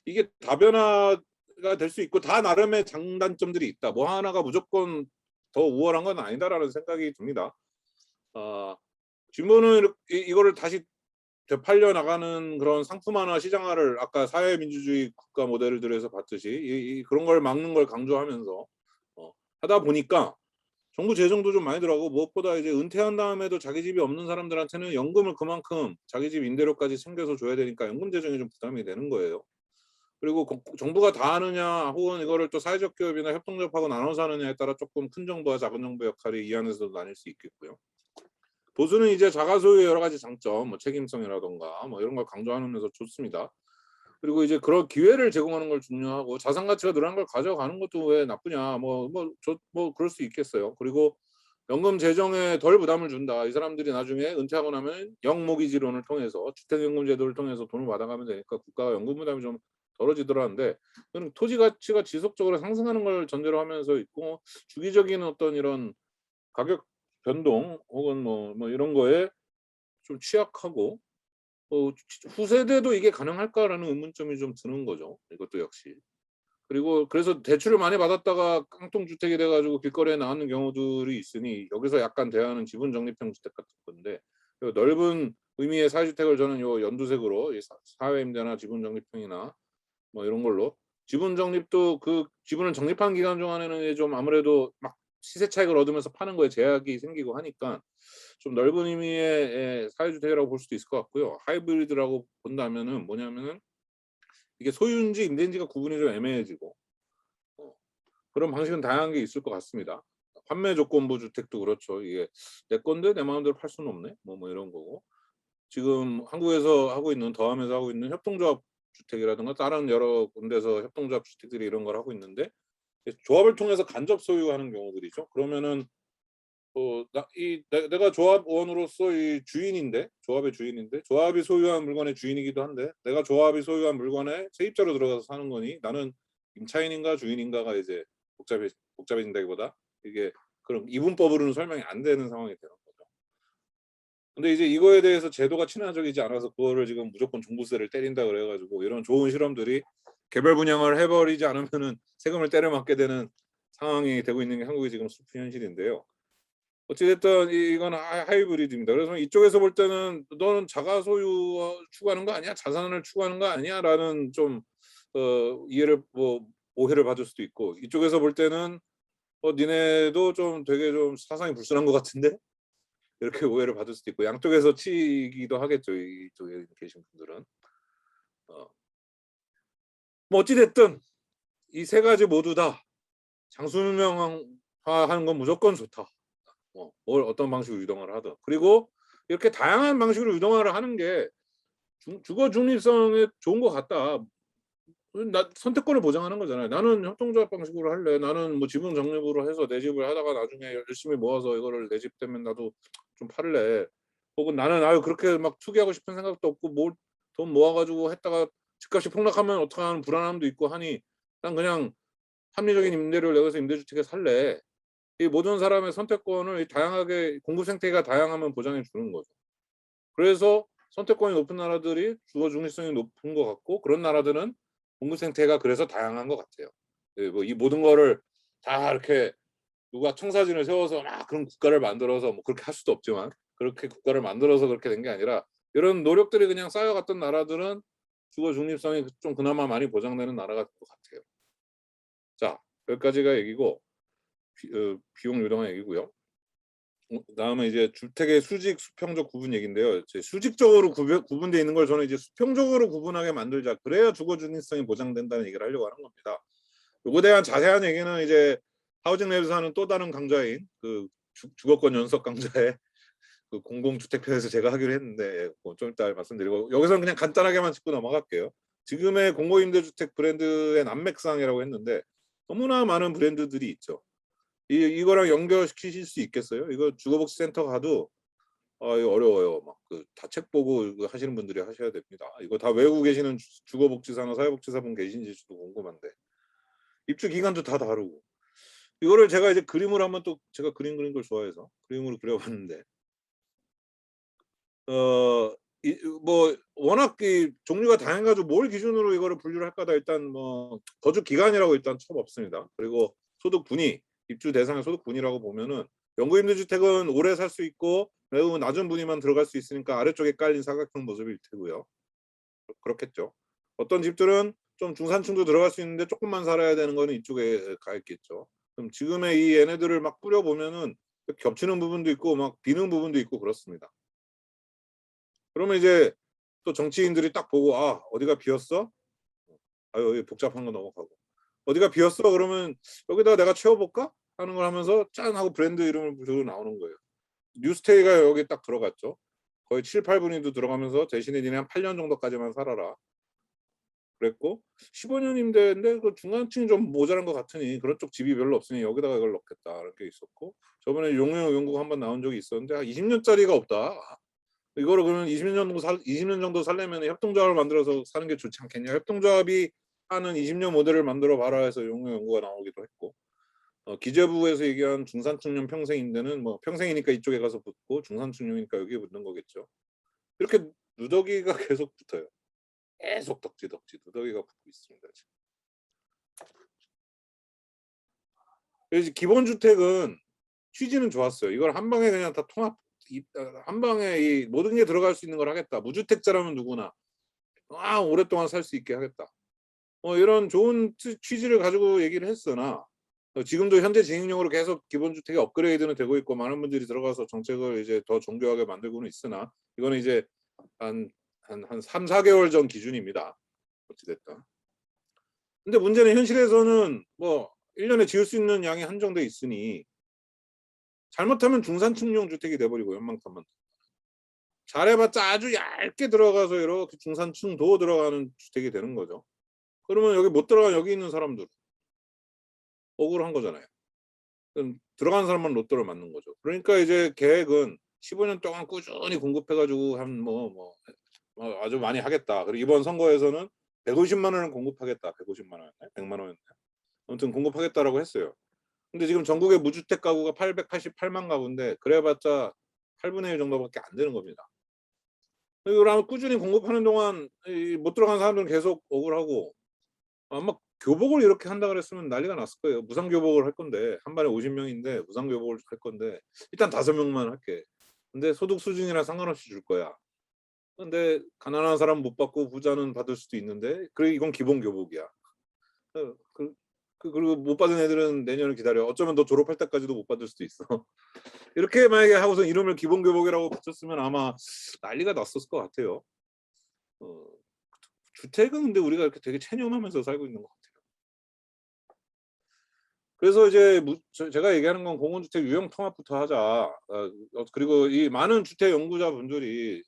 이게 다변화가 될 수 있고 다 나름의 장단점들이 있다. 뭐 하나가 무조건 더 우월한 건 아니다라는 생각이 듭니다. 진보는 이거를 다시 되팔려 나가는 그런 상품화나 시장화를 아까 사회민주주의 국가 모델을 들여서 봤듯이 그런 걸 막는 걸 강조하면서 하다 보니까 정부 재정도 좀 많이 들어가고, 무엇보다 이제 은퇴한 다음에도 자기 집이 없는 사람들한테는 연금을 그만큼 자기 집 임대료까지 챙겨서 줘야 되니까 연금 재정이 좀 부담이 되는 거예요. 그리고 정부가 다 하느냐 혹은 이거를 또 사회적 기업이나 협동조합하고 나눠서 하느냐에 따라 조금 큰 정부와 작은 정부 역할이 이 안에서도 나뉠 수 있겠고요. 보수는 이제 자가소유의 여러 가지 장점, 뭐 책임성이라던가 뭐 이런 걸 강조하면서 좋습니다. 그리고 이제 그런 기회를 제공하는 걸 중요하고, 자산 가치가 늘어난 걸 가져가는 것도 왜 나쁘냐, 뭐 그럴 수 있겠어요. 그리고 연금 재정에 덜 부담을 준다. 이 사람들이 나중에 은퇴하고 나면 영모기지론을 통해서 주택연금 제도를 통해서 돈을 받아가면 되니까 국가가 연금 부담이 좀 덜어지더라는데, 그는 토지 가치가 지속적으로 상승하는 걸 전제로 하면서 있고, 주기적인 어떤 이런 가격 변동 혹은 뭐 이런 거에 좀 취약하고, 후세대도 이게 가능할까라는 의문점이 좀 드는 거죠. 이것도 역시. 그리고 그래서 대출을 많이 받았다가 깡통주택이 돼가지고 길거리에 나오는 경우들이 있으니, 여기서 약간 대안은 지분 적립형 주택 같은 건데, 넓은 의미의 사회주택을 저는 요 연두색으로 사회임대나 지분 적립형이나 뭐 이런 걸로, 지분 적립도 그 지분을 적립한 기간 동안에는 좀 아무래도 막 시세 차익을 얻으면서 파는 거에 제약이 생기고 하니까 좀 넓은 의미의 사회주택이라고 볼 수도 있을 것 같고요. 하이브리드라고 본다면은 뭐냐면은 이게 소유인지 임대인지가 구분이 좀 애매해지고, 그런 방식은 다양한 게 있을 것 같습니다. 판매 조건부 주택도 그렇죠. 이게 내 건데 내 마음대로 팔 수는 없네. 뭐 이런 거고. 지금 한국에서 하고 있는, 더하면서 하고 있는 협동조합 주택이라든가 다른 여러 군데서 협동조합 주택들이 이런 걸 하고 있는데, 조합을 통해서 간접 소유하는 경우들이죠. 그러면은 내가 조합원으로서 이 주인인데, 조합의 주인인데, 조합이 소유한 물건의 주인이기도 한데, 내가 조합이 소유한 물건에 세입자로 들어가서 사는 거니 나는 임차인인가 주인인가가 이제 복잡해진다기보다 이게 그럼 이분법으로는 설명이 안 되는 상황이 되는 거죠. 근데 이제 이거에 대해서 제도가 친화적이지 않아서 그거를 지금 무조건 종부세를 때린다 그래가지고, 이런 좋은 실험들이 개별 분양을 해버리지 않으면은 세금을 때려 맞게 되는 상황이 되고 있는 게 한국의 지금 슬픈 현실인데요. 어찌됐든 이건 하이브리드입니다. 그래서 이쪽에서 볼 때는 너는 자가 소유 추구하는 거 아니야? 자산을 추구하는 거 아니야? 라는 좀 이해를 오해를 받을 수도 있고, 이쪽에서 볼 때는 니네도 좀 되게 좀 사상이 불순한 것 같은데, 이렇게 오해를 받을 수도 있고, 양쪽에서 치기도 하겠죠. 이쪽에 계신 분들은. 뭐 어찌됐든 이 세 가지 모두 다 장수명화하는 건 무조건 좋다. 뭘 어떤 방식으로 유동화를 하든. 그리고 이렇게 다양한 방식으로 유동화를 하는 게 주거 중립성에 좋은 것 같다. 선택권을 보장하는 거잖아요. 나는 협동조합 방식으로 할래. 나는 뭐 지분 적립으로 해서 내 집을 하다가 나중에 열심히 모아서 이거를 내 집 되면 나도 좀 팔래. 혹은 나는 그렇게 막 투기하고 싶은 생각도 없고 돈 모아가지고 했다가 집값이 폭락하면 어떡하는 불안함도 있고 하니, 난 그냥 합리적인 임대료를 내서 임대주택에 살래. 이 모든 사람의 선택권을 다양하게, 공급 생태계가 다양하면 보장해 주는 거죠. 그래서 선택권이 높은 나라들이 주거 중립성이 높은 것 같고, 그런 나라들은 공급 생태가 그래서 다양한 것 같아요. 이 모든 거를 다 이렇게 누가 청사진을 세워서 막 그런 국가를 만들어서 뭐 그렇게 할 수도 없지만, 그렇게 국가를 만들어서 그렇게 된 게 아니라 이런 노력들이 그냥 쌓여갔던 나라들은 주거 중립성이 좀 그나마 많이 보장되는 나라가 될 것 같아요. 자, 여기까지가 얘기고, 비용 유동화 얘기고요. 다음에 이제 주택의 수직 수평적 구분 얘기인데요. 수직적으로 구분되어 있는 걸 저는 이제 수평적으로 구분하게 만들자. 그래야 주거 중립성이 보장된다는 얘기를 하려고 하는 겁니다. 요거에 대한 자세한 얘기는 이제 하우징랩에서 하는 또 다른 강좌인 그 주거권 연석 강좌의 그 공공주택편에서 제가 하기로 했는데, 좀 이따 말씀드리고, 여기서는 그냥 간단하게만 짚고 넘어갈게요. 지금의 공공임대주택 브랜드의 난맥상이라고 했는데, 너무나 많은 브랜드들이 있죠. 이거랑 연결시키실 수 있겠어요? 이거 주거복지센터 가도 이거 어려워요. 막 다 책 보고 이거 하시는 분들이 하셔야 됩니다. 이거 다 외우고 계시는 주거복지사나 사회복지사분 계신지도 궁금한데, 입주 기간도 다 다르고, 이거를 제가 이제 그림으로 한번, 또 제가 그림 그리는 걸 좋아해서 그림으로 그려봤는데, 뭐 워낙 종류가 다양해가지고 뭘 기준으로 이거를 분류를 할까다 일단 뭐 거주 기간이라고 일단 쳐봤습니다. 그리고 소득 분위, 입주 대상의 소득 분위라고 보면은 연구임대주택은 오래 살 수 있고 매우 낮은 분위만 들어갈 수 있으니까 아래쪽에 깔린 사각형 모습일 테고요. 그렇겠죠. 어떤 집들은 좀 중산층도 들어갈 수 있는데 조금만 살아야 되는 거는 이쪽에 가 있겠죠. 그럼 지금의 이 얘네들을 막 뿌려 보면은 겹치는 부분도 있고 막 비는 부분도 있고 그렇습니다. 그러면 이제 또 정치인들이 딱 보고, 어디가 비었어? 여기 복잡한 거 넘어가고, 어디가 비었어? 그러면 여기다가 내가 채워볼까? 하는 걸 하면서 짠 하고 브랜드 이름을 부르고 나오는 거예요. 뉴스테이가 여기 딱 들어갔죠. 거의 7, 8분위도 들어가면서 대신에 니네 한 8년 정도까지만 살아라. 그랬고 15년 임대인데 그 중간층이 좀 모자란 것 같으니 그런 쪽 집이 별로 없으니 여기다가 이걸 넣겠다 이렇게 있었고 저번에 용역 연구가 한번 나온 적이 있었는데 20년짜리가 없다. 이거를 그러면 20년 정도 살려면 협동조합을 만들어서 사는 게 좋지 않겠냐. 협동조합이 하는 20년 모델을 만들어 봐라 해서 용역 연구가 나오기도 했고 기재부에서 얘기한 중산층용 평생 임대는 뭐 평생이니까 이쪽에 가서 붙고 중산층용이니까 여기에 붙는 거겠죠. 이렇게 누더기가 계속 붙어요. 계속 덕지 누더기가 붙고 있습니다. 지금. 그래서 기본주택은 취지는 좋았어요. 이걸 한 방에 그냥 다 한 방에 이 모든 게 들어갈 수 있는 걸 하겠다. 무주택자라면 누구나 오랫동안 살 수 있게 하겠다. 이런 좋은 취지를 가지고 얘기를 했으나 지금도 현재 진행형으로 계속 기본주택이 업그레이드는 되고 있고 많은 분들이 들어가서 정책을 이제 더 정교하게 만들고는 있으나 이거는 이제 한 3, 4개월 전 기준입니다. 어찌됐든. 근데 문제는 현실에서는 뭐 1년에 지을 수 있는 양이 한정돼 있으니 잘못하면 중산층용 주택이 돼버리고 연망타만 잘해봤자 아주 얇게 들어가서 이렇게 중산층도 들어가는 주택이 되는 거죠. 그러면 여기 못 들어간 여기 있는 사람들 억울한 거잖아요. 들어간 사람만 로또를 맞는 거죠. 그러니까 이제 계획은 15년 동안 꾸준히 공급해가지고 아주 많이 하겠다. 그리고 이번 선거에서는 150만 원을 공급하겠다. 150만 원, 100만 원, 아무튼 공급하겠다라고 했어요. 근데 지금 전국의 무주택 가구가 888만 가구인데 그래봤자 8분의 1 정도밖에 안 되는 겁니다. 이걸 꾸준히 공급하는 동안 못 들어간 사람들은 계속 억울하고 아마 교복을 이렇게 한다 그랬으면 난리가 났을 거예요. 무상교복을 할 건데 한 반에 50명인데 무상교복을 할 건데 일단 5명만 할게. 근데 소득 수준이랑 상관없이 줄 거야. 근데 가난한 사람 못 받고 부자는 받을 수도 있는데 그래 이건 기본 교복이야. 그리고 못 받은 애들은 내년을 기다려. 어쩌면 너 졸업할 때까지도 못 받을 수도 있어. 이렇게 만약에 하고서 이름을 기본 교복이라고 붙였으면 아마 난리가 났었을 것 같아요. 주택은 근데 우리가 이렇게 되게 체념하면서 살고 있는 것 같아요. 그래서 이제 제가 얘기하는 건 공원주택 유형 통합부터 하자. 그리고 이 많은 주택 연구자분들이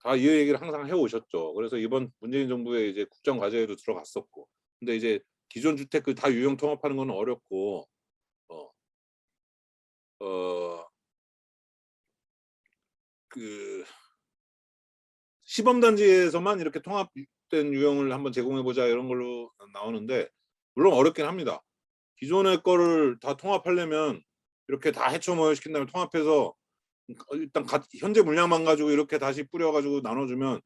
다 이 얘기를 항상 해오셨죠. 그래서 이번 문재인 정부의 이제 국정 과제에도 들어갔었고. 근데 이제 기존 주택 그 다 유형 통합하는 건 어렵고, 그 시범단지에서만 이렇게 통합된 유형을 한번 제공해보자 이런 걸로 나오는데 물론 어렵긴 합니다. 기존의 거를 다 통합하려면 이렇게 다 해초 모여 시킨 다음에 통합해서 일단 현재 물량만 가지고 이렇게 다시 뿌려가지고 나눠주면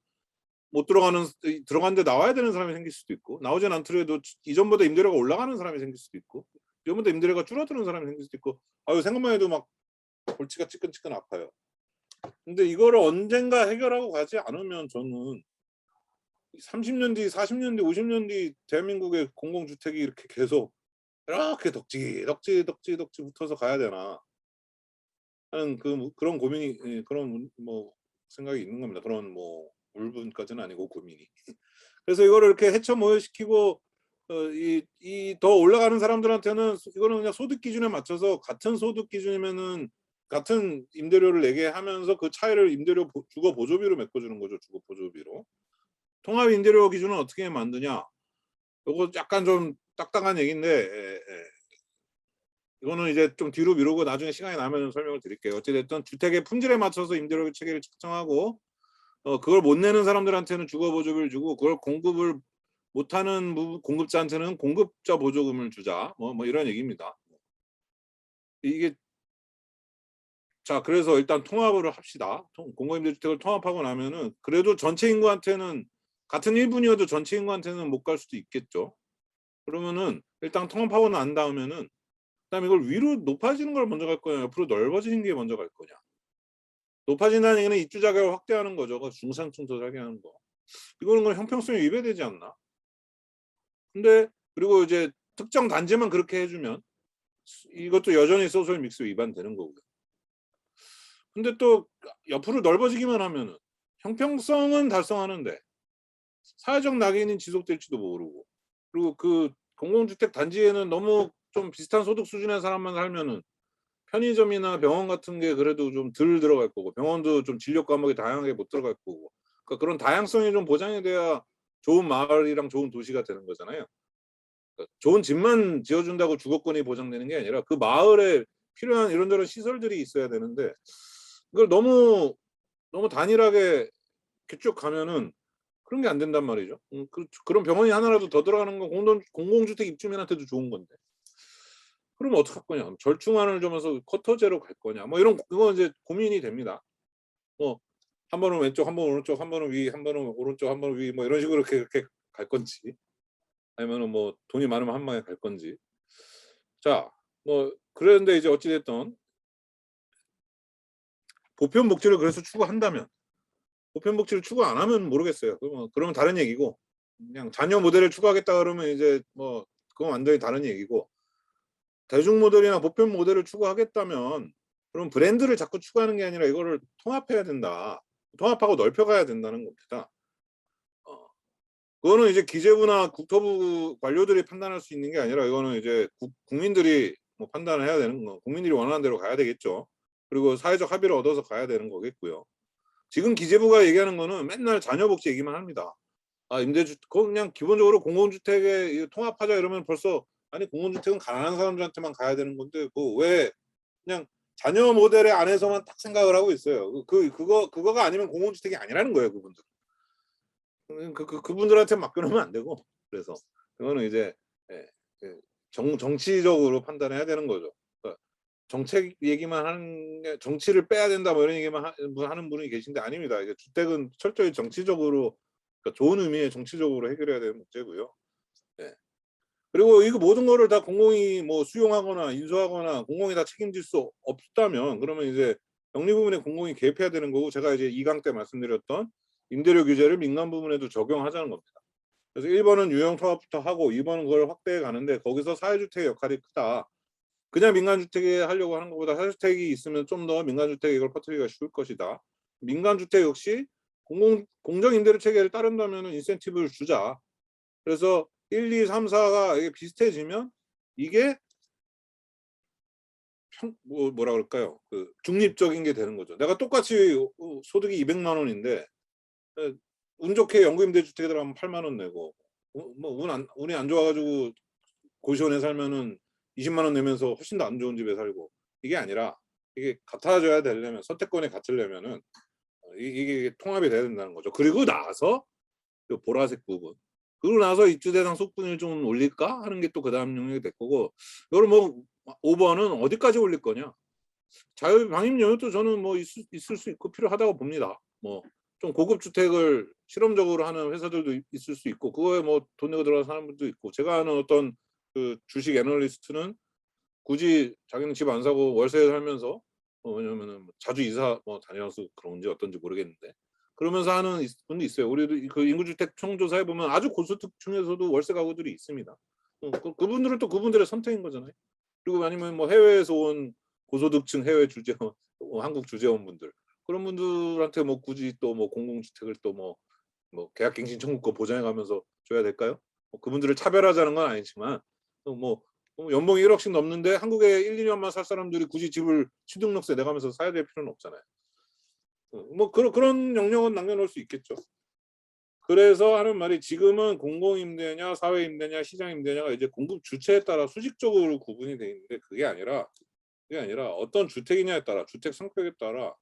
못 들어가는데 나와야 되는 사람이 생길 수도 있고 나오진 않더라도 이전보다 임대료가 올라가는 사람이 생길 수도 있고 이전보다 임대료가 줄어드는 사람이 생길 수도 있고 생각만 해도 막 골치가 찌끈찌끈 아파요. 근데 이거를 언젠가 해결하고 가지 않으면 저는 30년 뒤, 40년 뒤, 50년 뒤 대한민국의 공공주택이 이렇게 계속 이렇게 덕지 붙어서 가야 되나 하는 그런 고민이 그런 뭐 생각이 있는 겁니다. 그런 뭐 울분까지는 아니고 고민이. 그래서 이거를 이렇게 해쳐 모여시키고 이 더 올라가는 사람들한테는 이거는 그냥 소득 기준에 맞춰서 같은 소득 기준이면은 같은 임대료를 내게 하면서 그 차이를 임대료 주거 보조비로 메꿔주는 거죠. 주거 보조비로. 통합 임대료 기준은 어떻게 만드냐? 이거 약간 좀 딱딱한 얘기인데 이거는 이제 좀 뒤로 미루고 나중에 시간이 나면 설명을 드릴게요. 어찌됐든 주택의 품질에 맞춰서 임대료 체계를 책정하고 그걸 못 내는 사람들한테는 주거 보조비를 주고 그걸 공급을 못하는 공급자한테는 공급자 보조금을 주자. 뭐 이런 얘기입니다. 이게 자 그래서 일단 통합을 합시다. 공공임대주택을 통합하고 나면은 그래도 전체 인구한테는 같은 1분이어도 전체 인구한테는 못 갈 수도 있겠죠. 그러면은 일단 통합하고 난 다음에는 그다음에 이걸 위로 높아지는 걸 먼저 갈 거냐 옆으로 넓어지는 게 먼저 갈 거냐. 높아진다는 얘기는 입주 자격을 확대하는 거죠. 중산층도 살게 하는 거. 이거는 건 형평성이 위배되지 않나? 근데 그리고 이제 특정 단지만 그렇게 해주면 이것도 여전히 소셜 믹스 위반되는 거고요. 근데 또 옆으로 넓어지기만 하면은 형평성은 달성하는데 사회적 낙인이 지속될지도 모르고 그리고 그 공공주택 단지에는 너무 좀 비슷한 소득 수준의 사람만 살면은 편의점이나 병원 같은 게 그래도 좀 덜 들어갈 거고 병원도 좀 진료 과목이 다양하게 못 들어갈 거고 그러니까 그런 다양성이 좀 보장이 돼야 좋은 마을이랑 좋은 도시가 되는 거잖아요. 그러니까 좋은 집만 지어준다고 주거권이 보장되는 게 아니라 그 마을에 필요한 이런저런 시설들이 있어야 되는데 이걸 너무 단일하게 이렇게 쭉 가면은 그런 게 안 된단 말이죠. 그런 병원이 하나라도 더 들어가는 건 공공주택 입주민한테도 좋은 건데. 그러면 어떡할 거냐? 절충안을 주면서 쿼터제로 갈 거냐? 뭐 이런 그건 이제 고민이 됩니다. 뭐 한 번은 왼쪽, 한 번은 오른쪽, 한 번은 위, 한 번은 오른쪽, 한 번은 위, 뭐 이런 식으로 이렇게 갈 건지, 아니면은 뭐 돈이 많으면 한 방에 갈 건지. 자, 뭐 그런데 이제 어찌 됐든 보편 복지를 그래서 추구한다면, 보편 복지를 추구 안 하면 모르겠어요. 그러면 다른 얘기고, 그냥 자녀 모델을 추구하겠다 그러면 이제 뭐 그건 완전히 다른 얘기고, 대중 모델이나 보편 모델을 추구하겠다면 그럼 브랜드를 자꾸 추구하는 게 아니라 이거를 통합해야 된다. 통합하고 넓혀가야 된다는 겁니다. 그거는 이제 기재부나 국토부 관료들이 판단할 수 있는 게 아니라 이거는 이제 국민들이 뭐 판단을 해야 되는 거, 국민들이 원하는 대로 가야 되겠죠. 그리고 사회적 합의를 얻어서 가야 되는 거겠고요. 지금 기재부가 얘기하는 거는 맨날 자녀 복지 얘기만 합니다. 그냥 기본적으로 공공주택에 통합하자 이러면 벌써 아니 공공주택은 가난한 사람들한테만 가야 되는 건데 왜 그냥 자녀 모델의 안에서만 딱 생각을 하고 있어요. 그거가 아니면 공공주택이 아니라는 거예요, 그분들. 그분들한테 맡겨놓으면 안 되고 그래서 그거는 이제 예, 정치적으로 판단해야 되는 거죠. 그러니까 정책 얘기만 하는 게 정치를 빼야 된다 뭐 이런 얘기만 하는 분이 계신데 아닙니다. 이제 주택은 철저히 정치적으로 그러니까 좋은 의미의 정치적으로 해결해야 되는 문제고요. 예. 그리고 이거 모든 거를 다 공공이 뭐 수용하거나 인수하거나 공공이 다 책임질 수 없다면 그러면 이제 영리 부분에 공공이 개입해야 되는 거고 제가 이제 2강 때 말씀드렸던 임대료 규제를 민간 부분에도 적용하자는 겁니다. 그래서 1번은 유형 통합부터 하고 2번은 그걸 확대해 가는데 거기서 사회주택의 역할이 크다. 그냥 민간주택에 하려고 하는 것보다 사회주택이 있으면 좀 더 민간주택에 이걸 퍼뜨리기가 쉬울 것이다. 민간주택 역시 공정임대료 체계를 따른다면 인센티브를 주자. 그래서 1, 2, 3, 4가 이게 비슷해지면 이게 뭐라 그럴까요? 중립적인 게 되는 거죠. 내가 똑같이 소득이 200만 원인데 운 좋게 연구임대주택에 들어가면 8만 원 내고 운이 안 좋아가지고 고시원에 살면은 20만 원 내면서 훨씬 더 안 좋은 집에 살고 이게 아니라 이게 같아져야 되려면 선택권이 같으려면은 이게 통합이 돼야 된다는 거죠. 그리고 나서 그 보라색 부분 그리고 나서 입주 대상 속분을 좀 올릴까 하는 게 또 그다음 영역이 될 거고 이걸 뭐 5번은 어디까지 올릴 거냐 자유 방임 영역도 저는 뭐 있을 수 있고 필요하다고 봅니다. 뭐 좀 고급 주택을 실험적으로 하는 회사들도 있을 수 있고 그거에 뭐 돈 내고 들어가는 사람들도 있고 제가 아는 어떤 그 주식 애널리스트는 굳이 자기는 집 안 사고 월세에 살면서 왜냐면은 자주 이사 뭐 다녀서 그런지 어떤지 모르겠는데 그러면서 하는 분도 있어요. 우리도 그 인구주택 총조사해 보면 아주 고소득층에서도 월세 가구들이 있습니다. 그분들은 또 그분들의 선택인 거잖아요. 그리고 아니면 뭐 해외에서 온 고소득층 해외 주재원 한국 주재원분들 그런 분들한테 뭐 굳이 또 뭐 공공주택을 또 뭐 계약갱신 청구권 보장해가면서 줘야 될까요? 그분들을 차별하자는 건 아니지만 뭐 연봉이 1억씩 넘는데 한국에 1, 2년만 살 사람들이 굳이 집을 취등록세 내가면서 사야 될 필요는 없잖아요. 뭐 그런 영역은 남겨놓을 수 있겠죠. 그래서 하는 말이 지금은 공공임대냐 사회임대냐 시장임대냐가 이제 공급 주체에 따라 수직적으로 구분이 돼 있는데 그게 아니라 어떤 주택이냐에 따라 주택 성격에 따라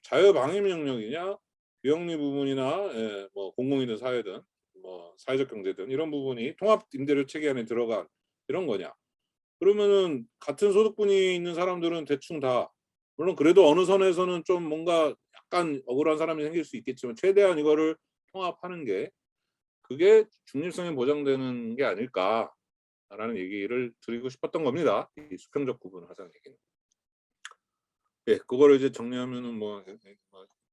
자유방임 영역이냐 비영리 부분이나 뭐 공공이든 사회든 뭐 사회적 경제든 이런 부분이 통합 임대료 체계 안에 들어간 이런 거냐 그러면은 같은 소득분이 있는 사람들은 대충 다 물론 그래도 어느 선에서는 좀 뭔가 약간 억울한 사람이 생길 수 있겠지만 최대한 이거를 통합하는 게 그게 중립성이 보장되는 게 아닐까라는 얘기를 드리고 싶었던 겁니다. 이 수평적 구분을 하자는 얘기는. 예, 그거를 이제 정리하면은 뭐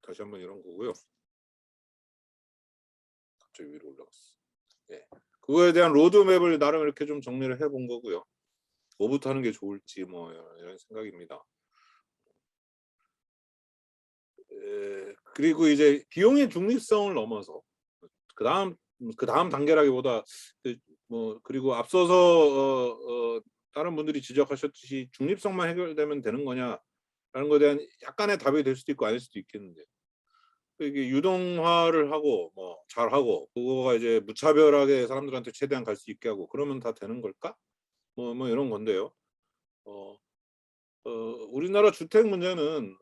다시 한번 이런 거고요. 갑자기 위로 올라갔어. 예, 그거에 대한 로드맵을 나름 이렇게 좀 정리를 해본 거고요. 뭐부터 하는 게 좋을지 뭐 이런 생각입니다. 그리고 이제 비용의 중립성을 넘어서 그다음 단계라기보다 그리고 앞서서 다른 분들이 지적하셨듯이 중립성만 해결되면 되는 거냐라는 것에 대한 약간의 답이 될 수도 있고 아닐 수도 있겠는데 이게 유동화를 하고 뭐 잘하고 그거가 이제 무차별하게 사람들한테 최대한 갈 수 있게 하고 그러면 다 되는 걸까? 뭐 이런 건데요. 어, 우리나라 주택 문제는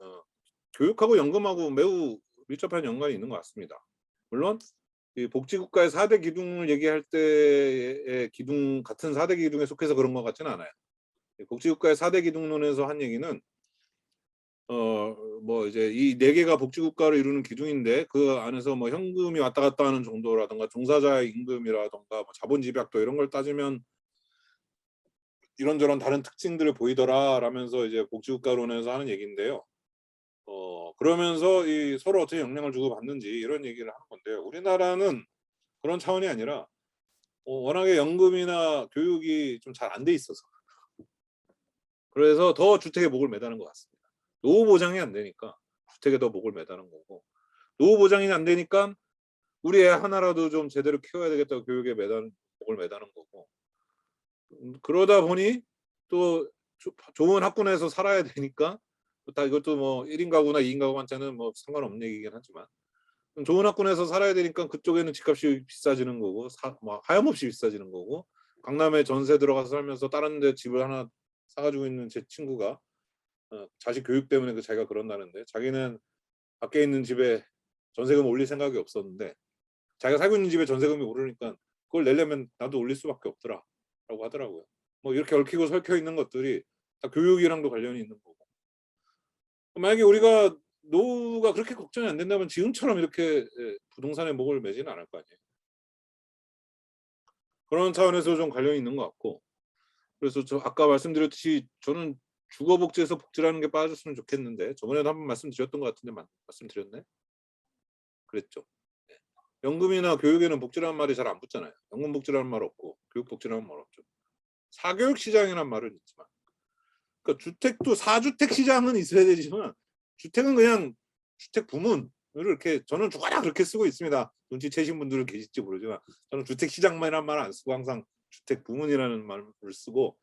교육하고 연금하고 매우 밀접한 연관이 있는 것 같습니다. 물론 이 복지국가의 4대 기둥을 얘기할 때의 기둥 같은 4대 기둥에 속해서 그런 것 같지는 않아요. 복지국가의 4대 기둥론에서 한 얘기는 뭐 이제 이 네 개가 복지국가를 이루는 기둥인데 그 안에서 뭐 현금이 왔다 갔다 하는 정도라든가 종사자의 임금이라든가 뭐 자본 집약도 이런 걸 따지면 이런저런 다른 특징들을 보이더라 라면서 이제 복지국가론에서 하는 얘기인데요. 그러면서 이 서로 어떻게 영향을 주고받는지 이런 얘기를 하는 건데요. 우리나라는 그런 차원이 아니라 워낙에 연금이나 교육이 좀 잘 안 돼 있어서 그래서 더 주택에 목을 매다는 것 같습니다. 노후 보장이 안 되니까 주택에 더 목을 매다는 거고 노후 보장이 안 되니까 우리 애 하나라도 좀 제대로 키워야 되겠다고 교육에 목을 매다는 거고 그러다 보니 또 좋은 학군에서 살아야 되니까 다 이것도 뭐 1인 가구나 2인 가구한테는 뭐 상관없는 얘기긴 하지만 좋은 학군에서 살아야 되니까 그쪽에는 집값이 비싸지는 거고 뭐 하염없이 비싸지는 거고 강남에 전세 들어가서 살면서 다른 데 집을 하나 사가지고 있는 제 친구가 자식 교육 때문에 자기가 그런다는데 자기는 밖에 있는 집에 전세금 올릴 생각이 없었는데 자기가 살고 있는 집에 전세금이 오르니까 그걸 내려면 나도 올릴 수밖에 없더라 라고 하더라고요. 뭐 이렇게 얽히고 설켜 있는 것들이 다 교육이랑도 관련이 있는 거고 만약에 우리가 노후가 그렇게 걱정이 안 된다면 지금처럼 이렇게 부동산에 목을 매지는 않을 거 아니에요. 그런 차원에서 좀 관련이 있는 것 같고 그래서 저 아까 말씀드렸듯이 저는 주거복지에서 복지라는 게 빠졌으면 좋겠는데 저번에도 한번 말씀드렸던 것 같은데 말씀드렸네? 그랬죠. 네. 연금이나 교육에는 복지라는 말이 잘 안 붙잖아요. 연금복지라는 말 없고 교육복지라는 말 없죠. 사교육시장이란 말은 있지만 그러니까 주택도 4주택 시장은 있어야 되지만 주택은 그냥 주택 부문을 이렇게 저는 죽어라 그렇게 쓰고 있습니다. 눈치채신 분들은 계실지 모르지만 저는 주택 시장만이라는 말을 안 쓰고 항상 주택 부문이라는 말을 쓰고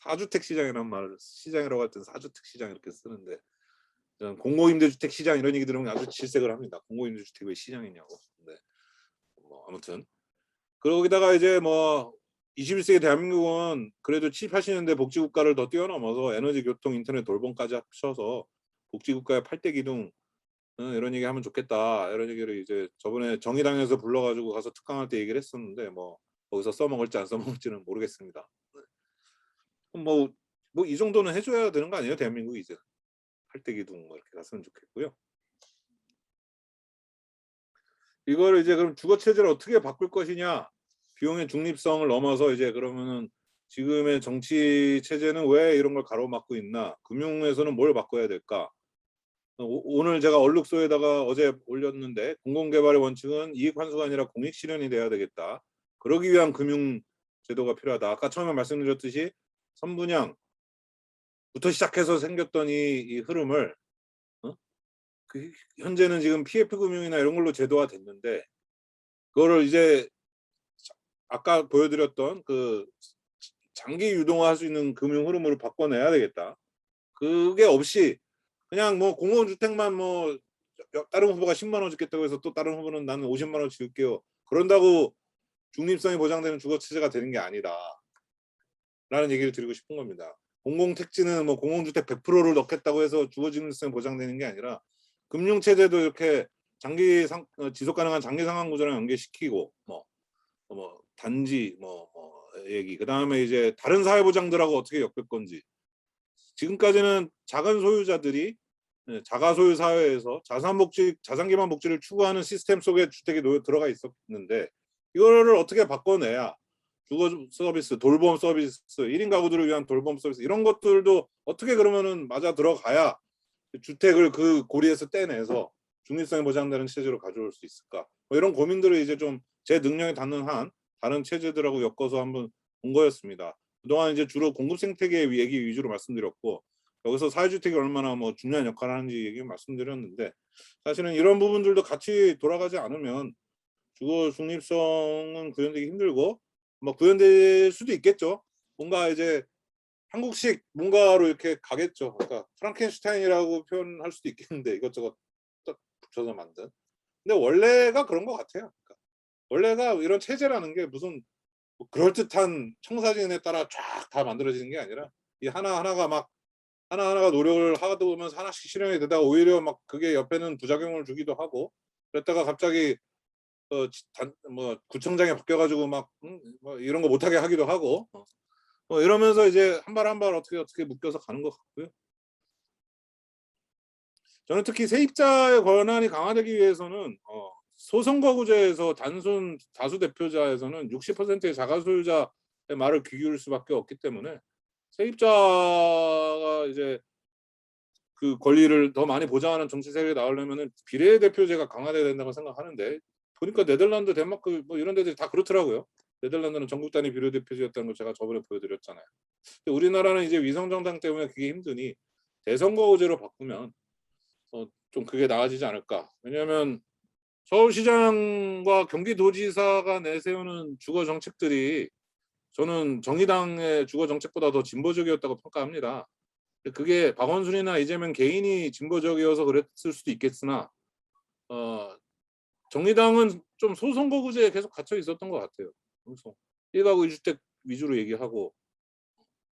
4주택 시장이라는 말을 시장이라고 할 때는 4주택 시장 이렇게 쓰는데 저는 공공임대주택 시장 이런 얘기 들으면 아주 질색을 합니다. 공공임대주택 왜 시장이냐고. 네. 뭐 아무튼 거기다가 이제 뭐 21세기 대한민국은 그래도 7, 80년대 복지국가를 더 뛰어넘어서 에너지, 교통, 인터넷, 돌봄까지 합쳐서 복지국가의 8대 기둥 이런 얘기 하면 좋겠다. 이런 얘기를 이제 저번에 정의당에서 불러가지고 가서 특강할 때 얘기를 했었는데 뭐 거기서 써먹을지 안 써먹을지는 모르겠습니다. 뭐 이 정도는 해줘야 되는 거 아니에요? 대한민국이 이제 8대 기둥 뭐 이렇게 갔으면 좋겠고요. 이걸 이제 그럼 주거 체제를 어떻게 바꿀 것이냐? 비용의 중립성을 넘어서 이제 그러면은 지금의 정치 체제는 왜 이런 걸 가로막고 있나? 금융에서는 뭘 바꿔야 될까? 오늘 제가 얼룩소에다가 어제 올렸는데 공공개발의 원칙은 이익 환수가 아니라 공익 실현이 돼야 되겠다. 그러기 위한 금융 제도가 필요하다. 아까 처음에 말씀드렸듯이 선분양부터 시작해서 생겼던 이 흐름을 현재는 지금 PF 금융이나 이런 걸로 제도화 됐는데 그거를 이제 아까 보여드렸던 그 장기 유동화할 수 있는 금융 흐름으로 바꿔내야 되겠다. 그게 없이 그냥 뭐 공공주택만 뭐 다른 후보가 10만 원 짓겠다고 해서 또 다른 후보는 나는 50만 원 지을게요. 그런다고 중립성이 보장되는 주거체제가 되는 게 아니다. 라는 얘기를 드리고 싶은 겁니다. 공공택지는 뭐 공공주택 100%를 넣겠다고 해서 주거 중립성이 보장되는 게 아니라 금융체제도 이렇게 지속 가능한 장기 상환 구조랑 연계시키고 뭐 단지 얘기 그다음에 이제 다른 사회 보장들하고 어떻게 엮을 건지 지금까지는 작은 소유자들이 자가 소유 사회에서 자산 기반 복지를 추구하는 시스템 속에 주택이 들어가 있었는데 이거를 어떻게 바꿔내야 주거 서비스, 돌봄 서비스, 1인 가구들을 위한 돌봄 서비스 이런 것들도 어떻게 그러면은 맞아 들어가야 주택을 그 고리에서 떼내서 중립성이 보장되는 체제로 가져올 수 있을까? 뭐 이런 고민들을 이제 좀 제 능력에 닿는 한 다른 체제들하고 엮어서 한번 본 거였습니다. 그동안 이제 주로 공급 생태계 얘기 위주로 말씀드렸고 여기서 사회주택이 얼마나 뭐 중요한 역할을 하는지 얘기 말씀드렸는데 사실은 이런 부분들도 같이 돌아가지 않으면 주거 중립성은 구현되기 힘들고 뭐 구현될 수도 있겠죠. 뭔가 이제 한국식 뭔가로 이렇게 가겠죠. 그러니까 프랑켄슈타인이라고 표현할 수도 있겠는데 이것저것 딱 붙여서 만든 근데 원래가 그런 것 같아요. 그러니까 원래가 이런 체제라는 게 무슨 뭐 그럴듯한 청사진에 따라 쫙 다 만들어지는 게 아니라 이 하나하나가 막 하나하나가 노력을 하다 보면서 하나씩 실현이 되다가 오히려 막 그게 옆에는 부작용을 주기도 하고 그랬다가 갑자기 뭐 구청장이 바뀌어 가지고 막 뭐 이런 거 못하게 하기도 하고 뭐 이러면서 이제 한 발 한 발 어떻게 묶여서 가는 것 같고요. 저는 특히 세입자의 권한이 강화되기 위해서는 소선거구제에서 단순 다수대표자에서는 60%의 자가소유자의 말을 귀 기울일 수밖에 없기 때문에 세입자가 이제 그 권리를 더 많이 보장하는 정치 세력이 나오려면은 비례대표제가 강화돼야 된다고 생각하는데 보니까 네덜란드, 덴마크 뭐 이런 데들이 다 그렇더라고요. 네덜란드는 전국 단위 비례대표제였다는 걸 제가 저번에 보여드렸잖아요. 근데 우리나라는 이제 위성정당 때문에 그게 힘드니 대선거구제로 바꾸면 좀 그게 나아지지 않을까. 왜냐하면 서울시장과 경기도지사가 내세우는 주거 정책들이 저는 정의당의 주거 정책보다 더 진보적이었다고 평가합니다. 그게 박원순이나 이재명 개인이 진보적이어서 그랬을 수도 있겠으나 정의당은 좀 소선거구제에 계속 갇혀 있었던 것 같아요. 그래서 1가구 1주택 위주로 얘기하고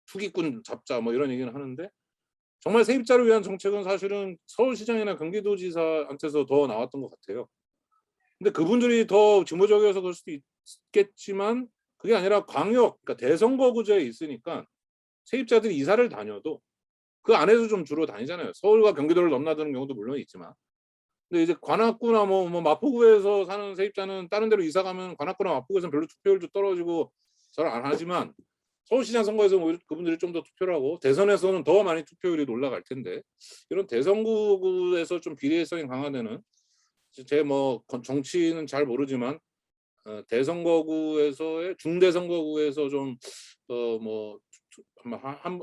투기꾼 잡자 뭐 이런 얘기는 하는데 정말 세입자를 위한 정책은 사실은 서울시장이나 경기도지사한테서 더 나왔던 것 같아요. 근데 그분들이 더 진보적이어서 그럴 수도 있겠지만 그게 아니라 광역, 그러니까 대선거구제에 있으니까 세입자들이 이사를 다녀도 그 안에서 좀 주로 다니잖아요. 서울과 경기도를 넘나드는 경우도 물론 있지만. 근데 이제 관악구나 뭐 마포구에서 사는 세입자는 다른 데로 이사 가면 관악구나 마포구에서는 별로 투표율도 떨어지고 잘 안 하지만 서울시장 선거에서 오히려 그분들이 좀 더 투표를 하고 대선에서는 더 많이 투표율이 올라갈 텐데 이런 대선구에서 좀 비례성이 강화되는 제 뭐 정치는 잘 모르지만 대선거구에서의 중대선거구에서 좀 뭐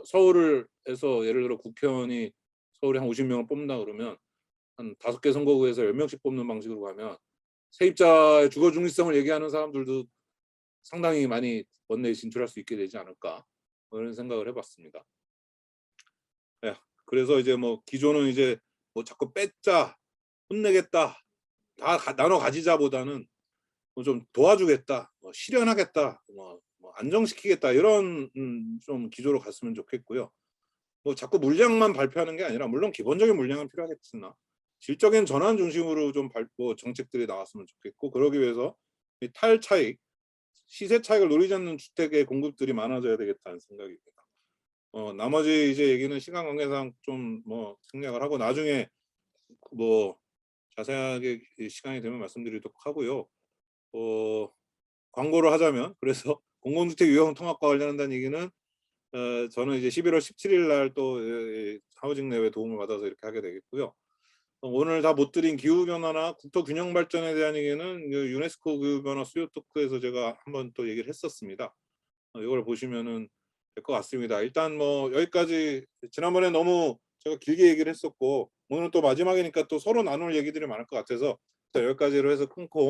서울에서 예를 들어 국회의원이 서울에 한 50명을 뽑는다 그러면 한 5개 선거구에서 10명씩 뽑는 방식으로 가면 세입자의 주거 중립성을 얘기하는 사람들도 상당히 많이 원내에 진출할 수 있게 되지 않을까 이런 생각을 해봤습니다. 예, 그래서 이제 뭐 기존은 이제 뭐 자꾸 뺏자, 혼내겠다, 다 나눠 가지자보다는 뭐 좀 도와주겠다, 뭐 실현하겠다, 뭐 안정시키겠다 이런 좀 기조로 갔으면 좋겠고요. 뭐 자꾸 물량만 발표하는 게 아니라 물론 기본적인 물량은 필요하겠으나 질적인 전환 중심으로 좀 정책들이 나왔으면 좋겠고 그러기 위해서 이 탈차익, 시세 차익을 노리지 않는 주택의 공급들이 많아져야 되겠다는 생각입니다. 나머지 이제 얘기는 시간 관계상 좀 뭐 생략을 하고 나중에 뭐 자세하게 시간이 되면 말씀드리도록 하고요. 광고를 하자면 그래서 공공주택 유형 통합과 관련한다는 얘기는 저는 이제 11월 17일 날 또 하우징 랩의 도움을 받아서 이렇게 하게 되겠고요. 오늘 다 못 드린 기후변화나 국토 균형 발전에 대한 얘기는 유네스코 기후변화 수요 토크에서 제가 한번 또 얘기를 했었습니다. 이걸 보시면은 될 것 같습니다. 일단 뭐 여기까지 지난번에 너무 제가 길게 얘기를 했었고 오늘은 또 마지막이니까 또 서로 나눌 얘기들이 많을 것 같아서 여기까지로 해서 끊고